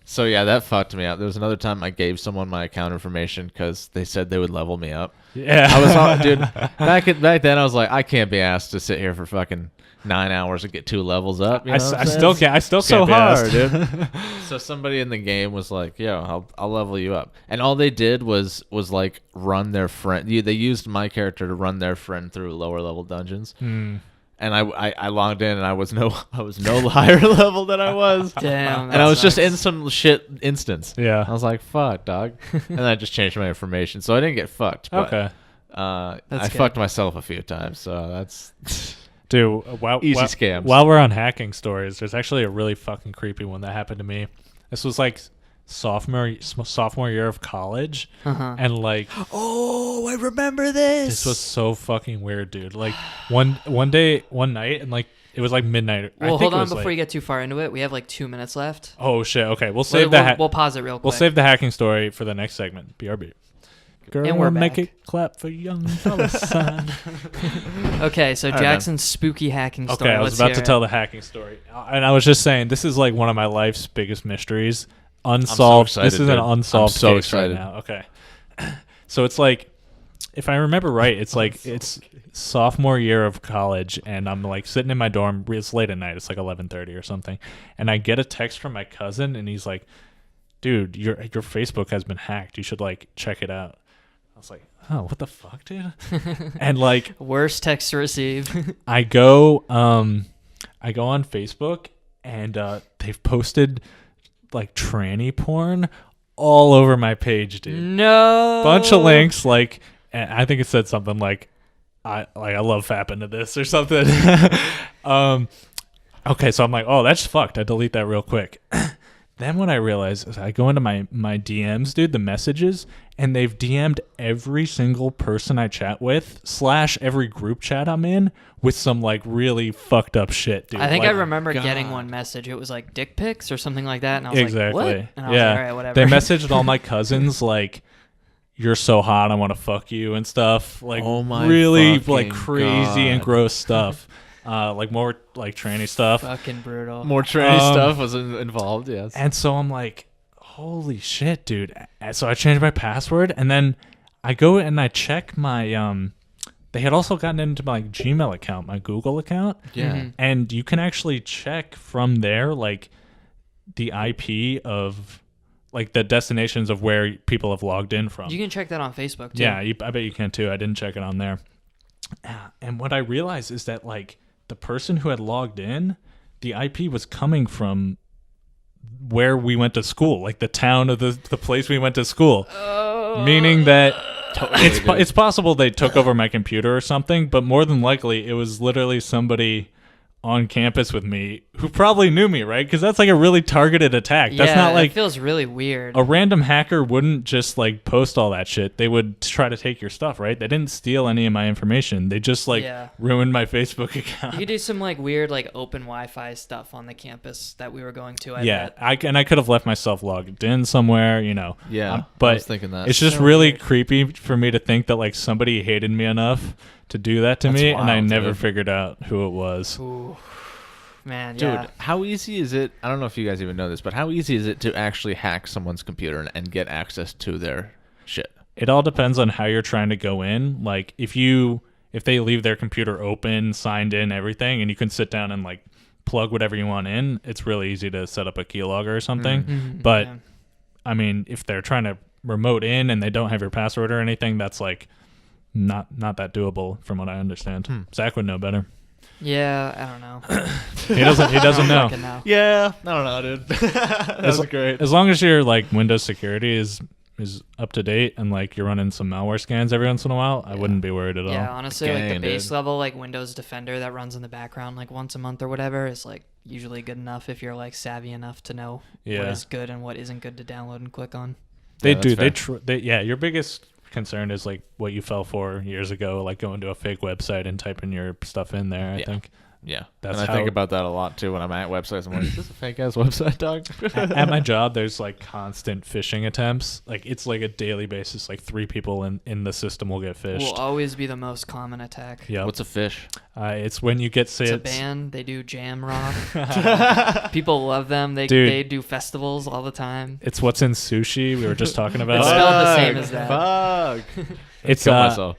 So yeah, that fucked me up. There was another time I gave someone my account information because they said they would level me up. Yeah. I was all, dude. Back then, I was like, I can't be asked to sit here for fucking 9 hours and get 2 levels up. You know what I'm saying? I still So can't be hard, asked. dude. So somebody in the game was like, "Yo, I'll level you up," and all they did was like run their friend. They used my character to run their friend through lower level dungeons. And I logged in and I was no higher level than I was. Damn. And I was that just in sucks. some shit instance. Yeah. I was like, fuck, dog. And I just changed my information. So I didn't get fucked. But, Okay. I good. fucked myself a few times. So that's Dude, easy scams. While we're on hacking stories, there's actually a really fucking creepy one that happened to me. This was like sophomore year of college, and like, Oh, I remember this. this was so fucking weird, dude. Like one night, and like it was like midnight. Well, hold on before you get too far into it. We have like 2 minutes left. Oh shit. Okay, we'll save that. We'll pause it real quick. We'll save the hacking story for the next segment. BRB. Girl, And we're make back. it clap for young dollar sign. Okay, so right, Jackson's spooky hacking story. Okay, I was Let's about hear to it. tell the hacking story, and I was just saying this is like one of my life's biggest mysteries, unsolved. excited, This is an dude. unsolved I'm so case excited. right now. Okay, so it's like, if I remember right, it's like it's sophomore year of college, and I'm like sitting in my dorm. It's late at night. It's like 11:30 or something, and I get a text from my cousin, and he's like, "Dude, your Facebook has been hacked. You should like check it out." I was like, "Oh, what the fuck, dude?" And like, Worst text to receive. I go on Facebook, and they've posted like tranny porn all over my page, dude. No. Bunch of links, like, and I think it said something like, I love fapping to this or something. Okay, so I'm like, oh, that's fucked. I delete that real quick. Then when I realize, is I go into my DMs, dude, the messages, and they've DM'd every single person I chat with / every group chat I'm in with some like really fucked up shit, dude. I think like, I remember God. getting one message. It was like dick pics or something like that, and I was exactly. like, "What?" And I was Yeah, like, "All right, whatever." they messaged all my cousins like, "You're so hot, I want to fuck you" and stuff. Like, Oh my really fucking like crazy and God. gross stuff. like more like tranny stuff. Fucking brutal. More tranny stuff was involved, yes. And so I'm like, holy shit, dude. And so I changed my password, and then I go and I check my they had also gotten into my Gmail account, my Google account. Yeah. Mm-hmm. And you can actually check from there like the IP of like the destinations of where people have logged in from. You can check that on Facebook too. Yeah, I bet you can too. I didn't check it on there. And what I realized is that like the person who had logged in, the IP was coming from where we went to school, like the town of the place we went to school. Meaning that it's possible they took over my computer or something, but more than likely it was literally somebody on campus with me who probably knew me, right? Because that's like a really targeted attack. That's not like it feels really weird. a random hacker wouldn't just like post all that shit. They would try to take your stuff, right? They didn't steal any of my information. They just like ruined my Facebook account. You could do some like weird like open Wi-Fi stuff on the campus that we were going to. I bet. I could have left myself logged in somewhere, you know. Yeah, but I was thinking that. it's just So really weird. creepy for me to think that like somebody hated me enough to do that to me, and I wild, never dude. figured out who it was. Ooh. Man, Dude, yeah. how easy is it? I don't know if you guys even know this, but how easy is it to actually hack someone's computer and get access to their shit? It all depends on how you're trying to go in. Like if they leave their computer open, signed in, everything, and you can sit down and like plug whatever you want in, it's really easy to set up a keylogger or something. Mhm, But yeah. I mean, if they're trying to remote in and they don't have your password or anything, that's like not that doable from what I understand. Zach would know better. Yeah, I don't know. He doesn't know. Fucking know. Yeah, I don't know, dude. That was great. As long as your like Windows security is up to date and like you're running some malware scans every once in a while, I wouldn't be worried at all. Yeah, honestly, like the Gang, base dude. level like Windows Defender that runs in the background like once a month or whatever is like usually good enough if you're like savvy enough to know what Yeah. is good and what isn't good to download and click on. They Yeah, do. that's Yeah, your biggest concern is like what you fell for years ago, like going to a fake website and typing your stuff in there. I think. Yeah, That's and I how- think about that a lot too when I'm at websites. I'm like, is this a fake ass website, dog? At my job, there's like constant phishing attempts. Like it's like a daily basis. Like 3 people in the system will get Will phished. always be the most common attack. Yeah, What's a fish? it's when you get It's a sits. band. They do jam rock. People love them. They Dude. do festivals all the time. It's what's in sushi. We were just talking It's about. spelled the same as that. Fuck. It's Kill myself.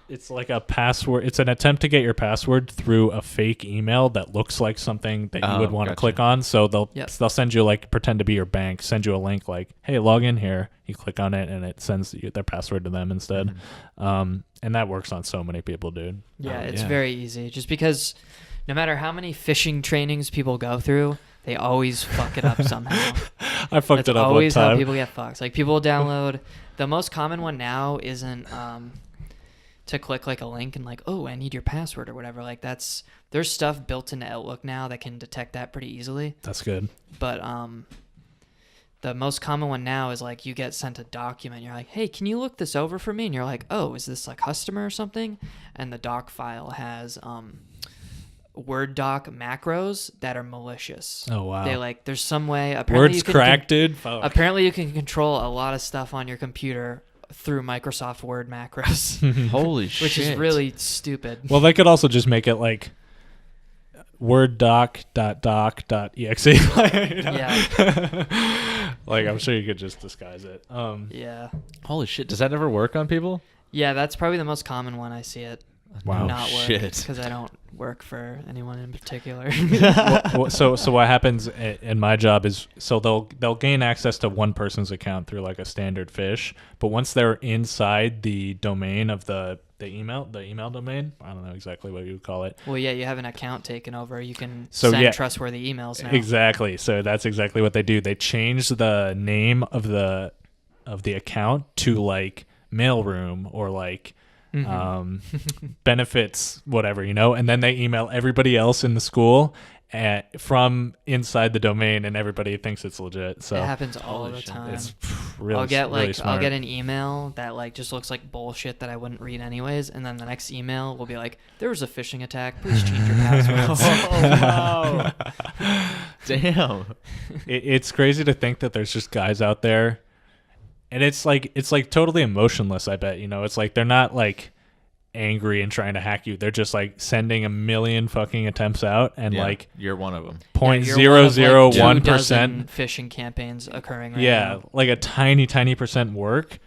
It's like a password. It's an attempt to get your password through a fake email that looks like something that you would want to gotcha. click on. So they'll Yep. send you like pretend to be your bank, send you a link like, hey, log in here. You click on it and it sends you their password to them instead. And that works on so many people, dude. Yeah, it's very easy. Just because no matter how many phishing trainings people go through, they always fuck it up somehow. I fucked That's it up always one time. how people get fucked. Like people download. The most common one now isn't to click like a link and like, oh, I need your password or whatever. Like there's stuff built into Outlook now that can detect that pretty easily. That's good. But the most common one now is like you get sent a document. You're like, hey, can you look this over for me? And you're like, oh, is this a customer or something? And the doc file has Word doc macros that are malicious. Oh wow. They like there's some way. Apparently Words you can cracked, dude. Fuck. Apparently you can control a lot of stuff on your computer through Microsoft Word macros, Holy shit. which is really stupid. Well, they could also just make it like Word doc.doc.exe. Yeah. Like I'm sure you could just disguise it. Yeah. Holy shit. Does that ever work on people? Yeah, that's probably the most common one I see it Wow. not work shit. because I don't work for anyone in particular. So what happens in my job is so they'll gain access to one person's account through like a standard phish, but once they're inside the domain of the email domain, I don't know exactly what you would call it. Well, yeah, you have an account taken over. You can So, send yeah. trustworthy emails now. Exactly. So that's exactly what they do. They change the name of the account to like mailroom or like benefits, whatever, and then they email everybody else in the school from inside the domain, and everybody thinks it's legit. So it happens all Holy the shit. time. it's really, I'll get really I'll smart. get an email that like just looks like bullshit that I wouldn't read anyways, and then the next email will be like, there was a phishing attack, please change your passwords. Oh, wow. Damn. It's crazy to think that there's just guys out there, and it's like totally emotionless. I bet it's like they're not like angry and trying to hack you. They're just like sending a million fucking attempts out, and like you're one of them. 0.001% phishing campaigns occurring right yeah, now. like a tiny percent work,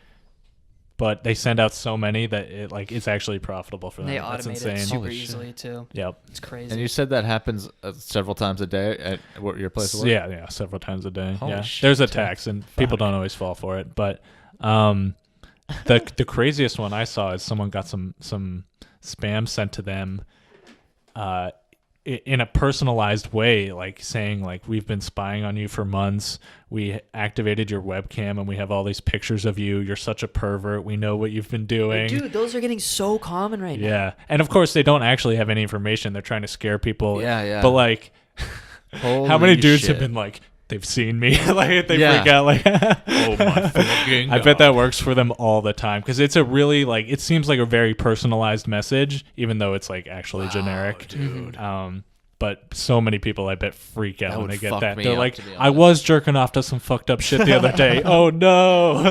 but they send out so many that it's actually profitable for them. They That's automate insane. it super easily too. Yep. It's crazy. And you said that happens several times a day at your place of work? Yeah, several times a day. Holy yeah, shit, there's attacks, and people don't always fall for it. But the craziest one I saw is someone got some spam sent to them, in a personalized way, like saying like, we've been spying on you for months. We activated your webcam and we have all these pictures of you. You're such a pervert. We know what you've been doing. Dude, those are getting so common right now. Yeah, and of course they don't actually have any information. They're trying to scare people. Yeah. But like, Holy how many dudes shit. have been like, they've seen me, like they freak out, like, oh my fucking I bet that works for them all the time, because it's a really like, it seems like a very personalized message, even though it's like actually generic, dude. But so many people, I bet, freak out That when would they get fuck that. me They're up, like, to be I honest. was jerking off to some fucked up shit the other day. Oh no.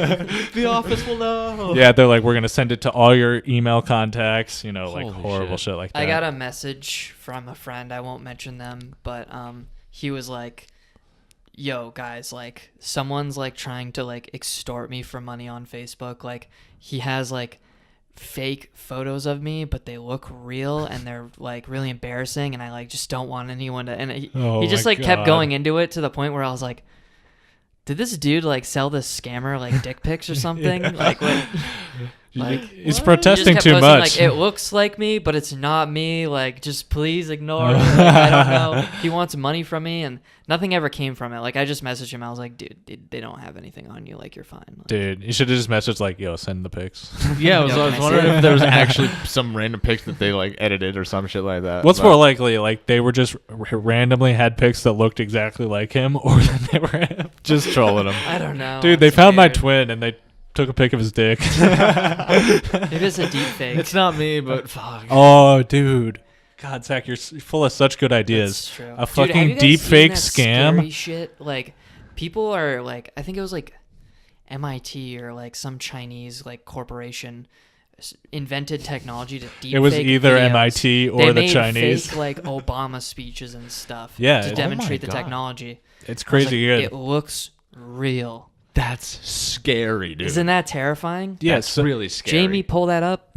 The office will know. Yeah, they're like, we're gonna send it to all your email contacts, like Holy horrible shit like that. I got a message from a friend. I won't mention them, but he was like, yo guys, like someone's like trying to like extort me for money on Facebook. Like he has like fake photos of me, but they look real and they're like really embarrassing, and I like just don't want anyone to, and he just my like kept God. going into it to the point where I was like, did this dude like sell this scammer like dick pics or something? Like what? Like He's what? protesting He just kept too posting, much. Like, it looks like me, but it's not me. Like, just please ignore it. Like, I don't know. He wants money from me, and nothing ever came from it. Like, I just messaged him. I was like, dude, they don't have anything on you. Like, you're fine. Like, Dude, you should have just messaged like, yo, send the pics. Yeah, I Yo, was can I wondering see it? if there was actually some random pics that they like edited or some shit like that. What's but- more likely, like they were just randomly had pics that looked exactly like him, or that they were him? just trolling them? I don't know. Dude, I'm they found my scared. twin and they took a pic of his dick. It is a deep fake. It's not me, but fuck. Oh, dude. God, Zach, you're full of such good ideas. That's true. A Dude, fucking have you guys deep seen fake that scam? scary shit? Like, people are like, I think it was like MIT or like some Chinese like corporation invented technology to deep It was fake either videos. MIT or They the made Chinese. fake like Obama speeches and stuff Yeah, to oh demonstrate my the God. technology. It's I was crazy like, good. It looks real. That's scary, dude. Isn't that terrifying? Yeah, That's so really scary. Jamie, pull that up.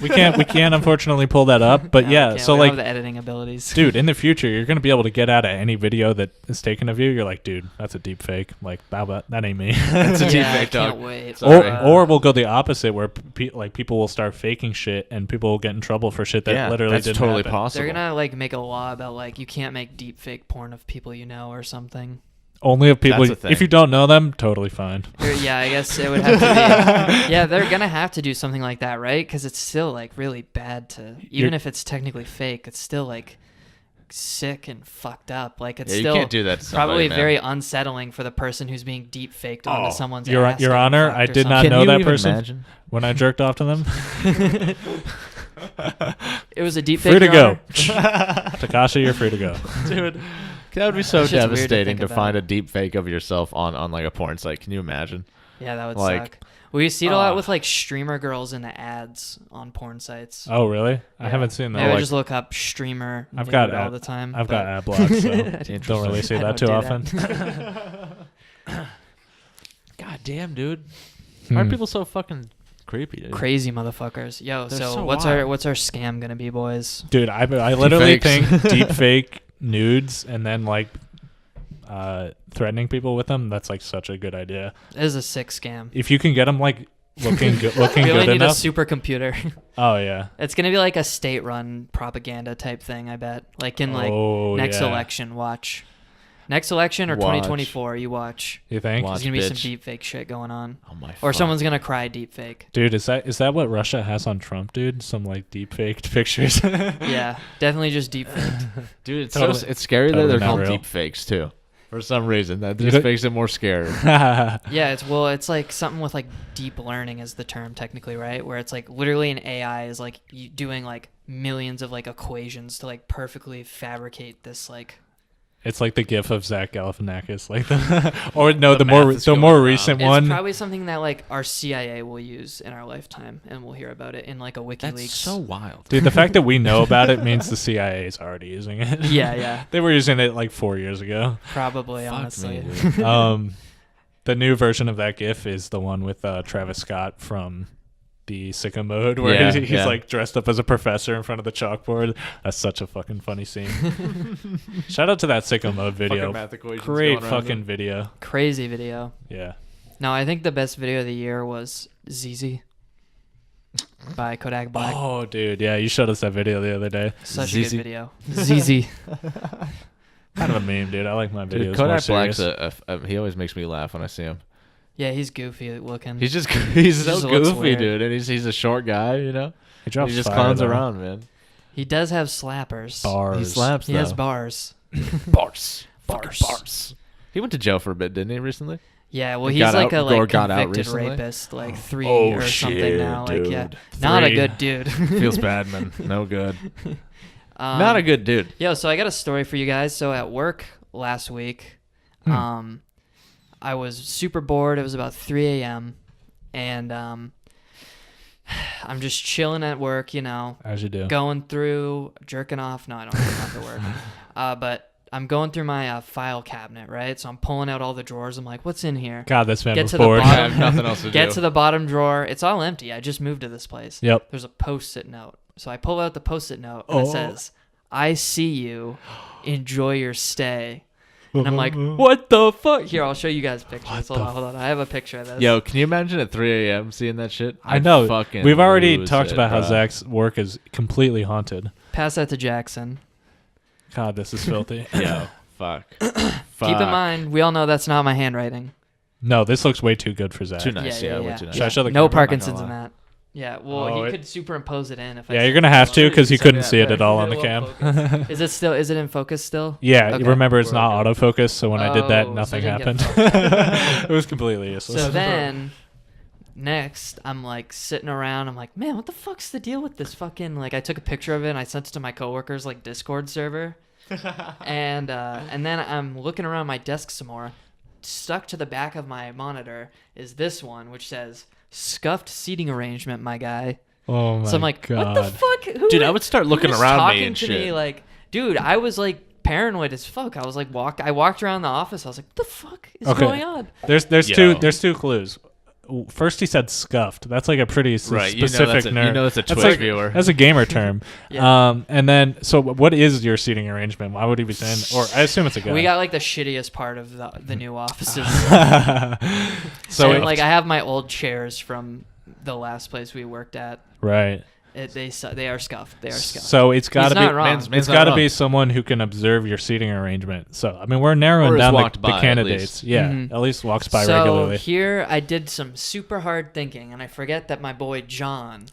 we can't unfortunately pull that up, but No, yeah, we can't. so We don't like, have the editing abilities. dude, in the future, you're gonna be able to get out of any video that is taken of you. You're like, dude, that's a deep fake. Like, that ain't me. That's a deep Yeah, I fake, can't dog. wait. Sorry. Or we'll go the opposite, where people will start faking shit, and people will get in trouble for shit that Yeah, literally that's didn't totally happen. possible. They're gonna like make a law about like you can't make deep fake porn of people you know or something. Only of people. That's a thing. If you don't know them, totally fine. Or, yeah, I guess it would have to be. Yeah, they're gonna have to do something like that, right? Because it's still like really bad to, even if it's technically fake, it's still like sick and fucked up. Like it's Yeah, you still can't do that to somebody, probably man. very unsettling for the person who's being deep faked onto someone's Your ass. Your getting Honor, fucked I or did not something. know you that even person imagine? when I jerked off to them. It was a deep fake. Free to Your go, Honor? Takashi. You're free to go. Dude, that would be so That shit's weird to devastating think to about. find a deep fake of yourself on like a porn site. Can you imagine? Yeah, that would Like, suck. Well, you see it a lot with like streamer girls in the ads on porn sites. Oh, really? I Yeah. haven't seen that. Maybe like, just look up streamer. I've nude got all ad- the time. I've got but- ad blocks, so Interesting. don't really see I that too don't often. do that. God damn, dude. Why are Hmm. people so fucking creepy, dude? Crazy motherfuckers. Yo, They're so so what's wild. our scam gonna be, boys? Dude, I literally Deepfakes. think deep fake nudes and then like threatening people with them. That's like such a good idea. This is a sick scam. If you can get them like looking good, looking We only good need a enough. supercomputer. Oh yeah. It's gonna be like a state-run propaganda type thing, I bet. Like in like Oh, next yeah. election, watch. Next election or Watch. 2024, you watch. You think? Watch. There's gonna be some bitch. deep fake shit going on, Oh my. or fuck. someone's gonna cry deep fake. Dude, is that what Russia has on Trump, dude? Some like deep faked pictures. Yeah, definitely just deep faked. Dude, it's Totally- it's scary totally that they're not called real. deep fakes too. For some reason, that You just don't- makes it more scary. Yeah, it's like something with like deep learning is the term technically, right? Where it's like literally an AI is like doing like millions of like equations to like perfectly fabricate this like It's like the GIF of Zach Galifianakis, like the more recent one. It's probably something that like our CIA will use in our lifetime, and we'll hear about it in like a WikiLeaks. That's so wild, dude. The fact that we know about it means the CIA is already using it. Yeah. They were using it like 4 years ago. Probably, honestly. The new version of that GIF is the one with Travis Scott from the Sicko Mode, where he's like dressed up as a professor in front of the chalkboard. That's such a fucking funny scene. Shout out to that Sicko Mode video. Great fucking video. Crazy video. Yeah. No, I think the best video of the year was ZZ by Kodak Black. Oh, dude, yeah, you showed us that video the other day. Such a good video. ZZ. Kind of a meme, dude. I like my videos. Dude, Kodak Black's he always makes me laugh when I see him. Yeah, he's goofy looking. He's so goofy, dude, and he's a short guy, you know. He just clowns around, man. He does have slappers. Bars. He slaps. He has bars. Bars. He went to jail for a bit, didn't he, recently? Yeah, well, he's like a convicted rapist, like 3 or something now. Dude. Like, yeah, not a good dude. Feels bad, man. No good. Not a good dude. Yo, so I got a story for you guys. So at work last week, I was super bored. It was about 3 a.m. And I'm just chilling at work, you know. As you do. Going through, jerking off. No, I don't jerk off at work. But I'm going through my file cabinet, right? So I'm pulling out all the drawers. I'm like, what's in here? God, this man was the bored. I have nothing else to do. Get to the bottom drawer. It's all empty. I just moved to this place. Yep. There's a Post-it note. So I pull out the Post-it note, and it says, I see you. Enjoy your stay. And I'm like, what the fuck? Here, I'll show you guys pictures. Hold on. I have a picture of this. Yo, can you imagine at 3 a.m. seeing that shit? I know. We've already talked about bro. how Zach's work is completely haunted. Pass that to Jackson. God, this is filthy. Yo, fuck. Keep in mind, we all know that's not my handwriting. No, this looks way too good for Zach. Too nice. Yeah, way too nice. Should I show the no camera? Parkinson's in that. Yeah, well, he could superimpose it in. You're gonna have to because he couldn't see it at all on the cam. Is it in focus still? Yeah, okay. Remember it's not autofocus, so when I did that, nothing happened. It was completely useless. So then, next, I'm like sitting around. I'm like, man, what the fuck's the deal with this fucking? Like, I took a picture of it and I sent it to my coworkers like Discord server, and then I'm looking around my desk some more. Stuck to the back of my monitor is this one, which says scuffed seating arrangement, my guy. Oh my god. So I'm like, God. what the fuck? Dude, I would start looking around me and shit. Me, like, dude, I was like paranoid as fuck. I was like, I walked around the office. I was like, what the fuck is going on? There's two clues. First, he said scuffed. That's like a pretty specific nerd. You know that's a Twitch viewer. That's a gamer term. And then, so what is your seating arrangement? Why would he be saying? Or I assume it's a guy. We got like the shittiest part of the new offices. So like, I have my old chairs from the last place we worked at. Right. They are scuffed. They are scuffed. So it's got to be wrong. It's got to be someone who can observe your seating arrangement. So I mean, we're narrowing down the candidates. At least walks by regularly. So here I did some super hard thinking, and I forget that my boy John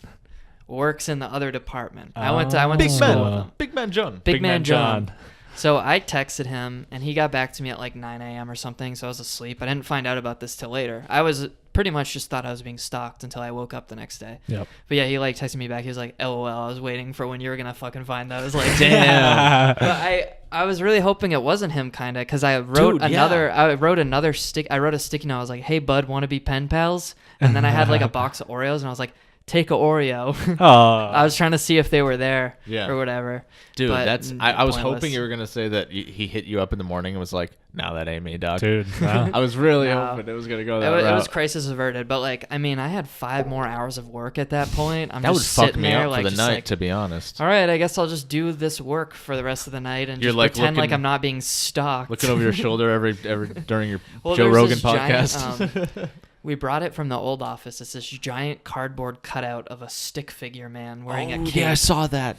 works in the other department. I went to school with him. Big man John. Big man John. So I texted him, and he got back to me at like 9 a.m. or something, so I was asleep. I didn't find out about this till later. I was pretty much just thought I was being stalked until I woke up the next day. Yep. But yeah, he like texted me back. He was like, LOL, I was waiting for when you were going to fucking find out. I was like, damn. But I was really hoping it wasn't him, kind of, because I wrote I wrote a sticky note. I was like, hey, bud, want to be pen pals? And then I had like a box of Oreos, and I was like, take a Oreo. I was trying to see if they were there or whatever. Dude, I was hoping you were going to say that he hit you up in the morning and was like, no, that ain't me, dog. Dude, no. I was really hoping it was going to go that route. It was crisis averted, but like, I mean, I had 5 more hours of work at that point. That would fuck me up for the night, to be honest. All right, I guess I'll just do this work for the rest of the night and just pretend like I'm not being stalked. Looking over your shoulder every during your Joe Rogan podcast. Giant, we brought it from the old office. It's this giant cardboard cutout of a stick figure man wearing a cape. Yeah, I saw that.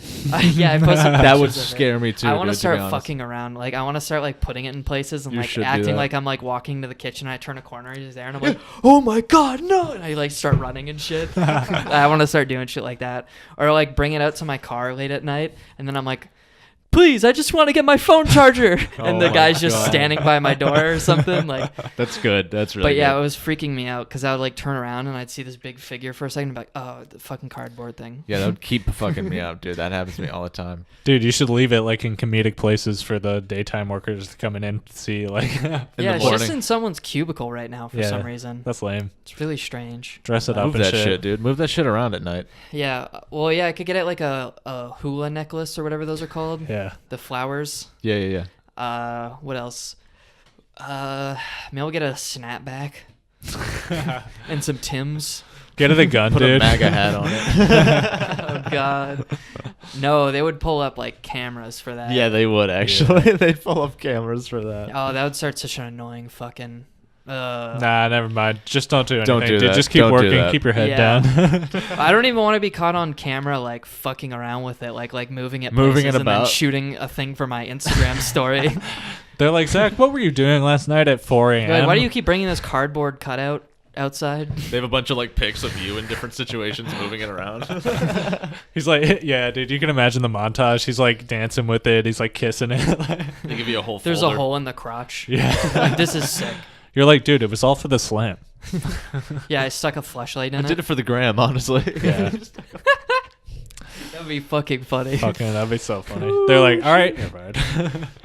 Yeah, I posted that would scare me too. I want to start fucking around. Like, I want to start like putting it in places and like acting like I'm like walking to the kitchen. And I turn a corner, he's there, and I'm like, oh my god, no! And I like start running and shit. I want to start doing shit like that, or like bring it out to my car late at night, and then I'm like, please, I just want to get my phone charger. And the my guy's just God. standing by my door or something. Like, That's good. That's really but yeah, good. it was freaking me out because I would like turn around and I'd see this big figure for a second and be like, oh, the fucking cardboard thing. Yeah, that would keep fucking me out, dude. That happens to me all the time. Dude, you should leave it like in comedic places for the daytime workers to come in and see. Like, Yeah, the it's morning. just in someone's cubicle right now for Yeah. some reason. that's lame. It's really strange. Dress it up Move and that shit, dude. Move that shit around at night. Yeah. Well, yeah, I could get it like a hula necklace or whatever those are called. Yeah. The flowers. Yeah. What else? Maybe I'll get a snapback and some Timbs. Get it a gun, Put dude. a MAGA hat on it. Oh God. No, they would pull up like cameras for that. Yeah, they would actually. They'd pull up cameras for that. Oh, that would start such an annoying fucking. Nah, never mind. Just don't do anything. Don't do dude. that. Just keep Don't do working. that. Keep your head Yeah. down. I don't even want to be caught on camera like fucking around with it, like moving it, Moving places it and then about. shooting a thing for my Instagram story. They're like, Zach, what were you doing last night at 4 a.m.? Like, why do you keep bringing this cardboard cutout outside? They have a bunch of like pics of you in different situations, moving it around. He's like, yeah, dude, you can imagine the montage. He's like dancing with it. He's like kissing it. They give you a whole. There's folder. a hole in the crotch. Yeah. Like, this is sick. You're like, dude, it was all for the slam. Yeah, I stuck a fleshlight I in did it for the gram, honestly. Yeah. That'd be fucking funny. Fucking, that'd be so funny. They're like, all right. You're fired.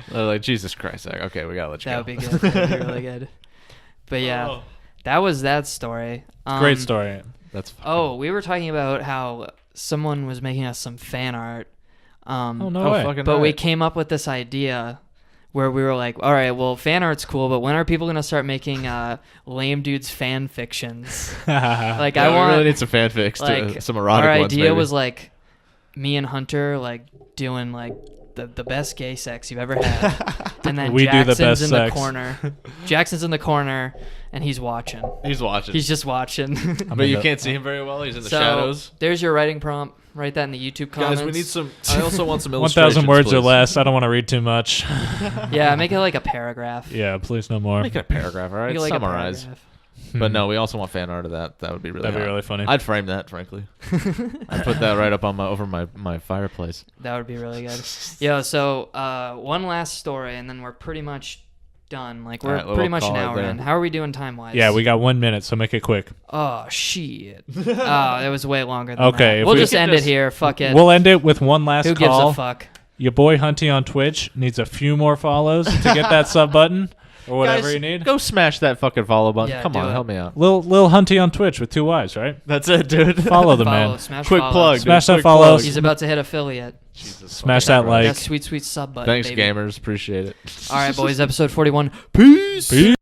They're like, Jesus Christ, Zach. Okay, we gotta let you That go. would be good. That'd be really good. But yeah, Oh. that was that story. Great story. That's. Oh, we were talking about how someone was making us some fan art. Oh, no way. fucking But we right. came up with this idea where we were like, all right, well, fan art's cool, but when are people going to start making lame dudes fan fictions? Like, Yeah, I we want, really need some fanfics, like, some erotic our ones. idea maybe. was like me and Hunter, like, doing like the best gay sex you've ever had. And then We do the Jackson's best in sex. the corner. Jackson's in the corner, and he's watching. He's watching. He's just watching. but you can't see him very well. He's in the shadows. There's your writing prompt. Write that in the YouTube comments. Guys, we need some. I also want some illustrations. 1,000 words or please. less. I don't want to read too much. Yeah, make it like a paragraph. Yeah, please no more. Make it a paragraph, all right? Make it like a Summarize. paragraph. But no, we also want fan art of that. That would be really. That'd be hot. really funny. I'd frame that, frankly. I'd put that right up on over my fireplace. That would be really good. Yeah, so one last story, and then we're pretty much done. Like, we're All right, well, pretty we'll much an call it hour there. in. How are we doing time-wise? Yeah, we got 1 minute, so make it quick. Oh, shit. Oh, that was way longer than Okay, that. if We'll we just could end it here. Fuck it. We'll end it with one last Who gives call. a fuck? Your boy Hunty on Twitch needs a few more follows to get that sub button or whatever Guys, you need. Go smash that fucking follow button. Yeah, Come do on, it. help me out. Lil Hunty on Twitch with 2 Y's, right? That's it, dude. Follow the Follow, man. smash Quick follow. plug. Smash dude. that Quick follow. plug. He's about to hit affiliate. Jesus Smash fucking that Christ. like. That sweet, sweet sub button, Thanks, baby. gamers. Appreciate it. All right, boys. Episode 41. Peace. Peace.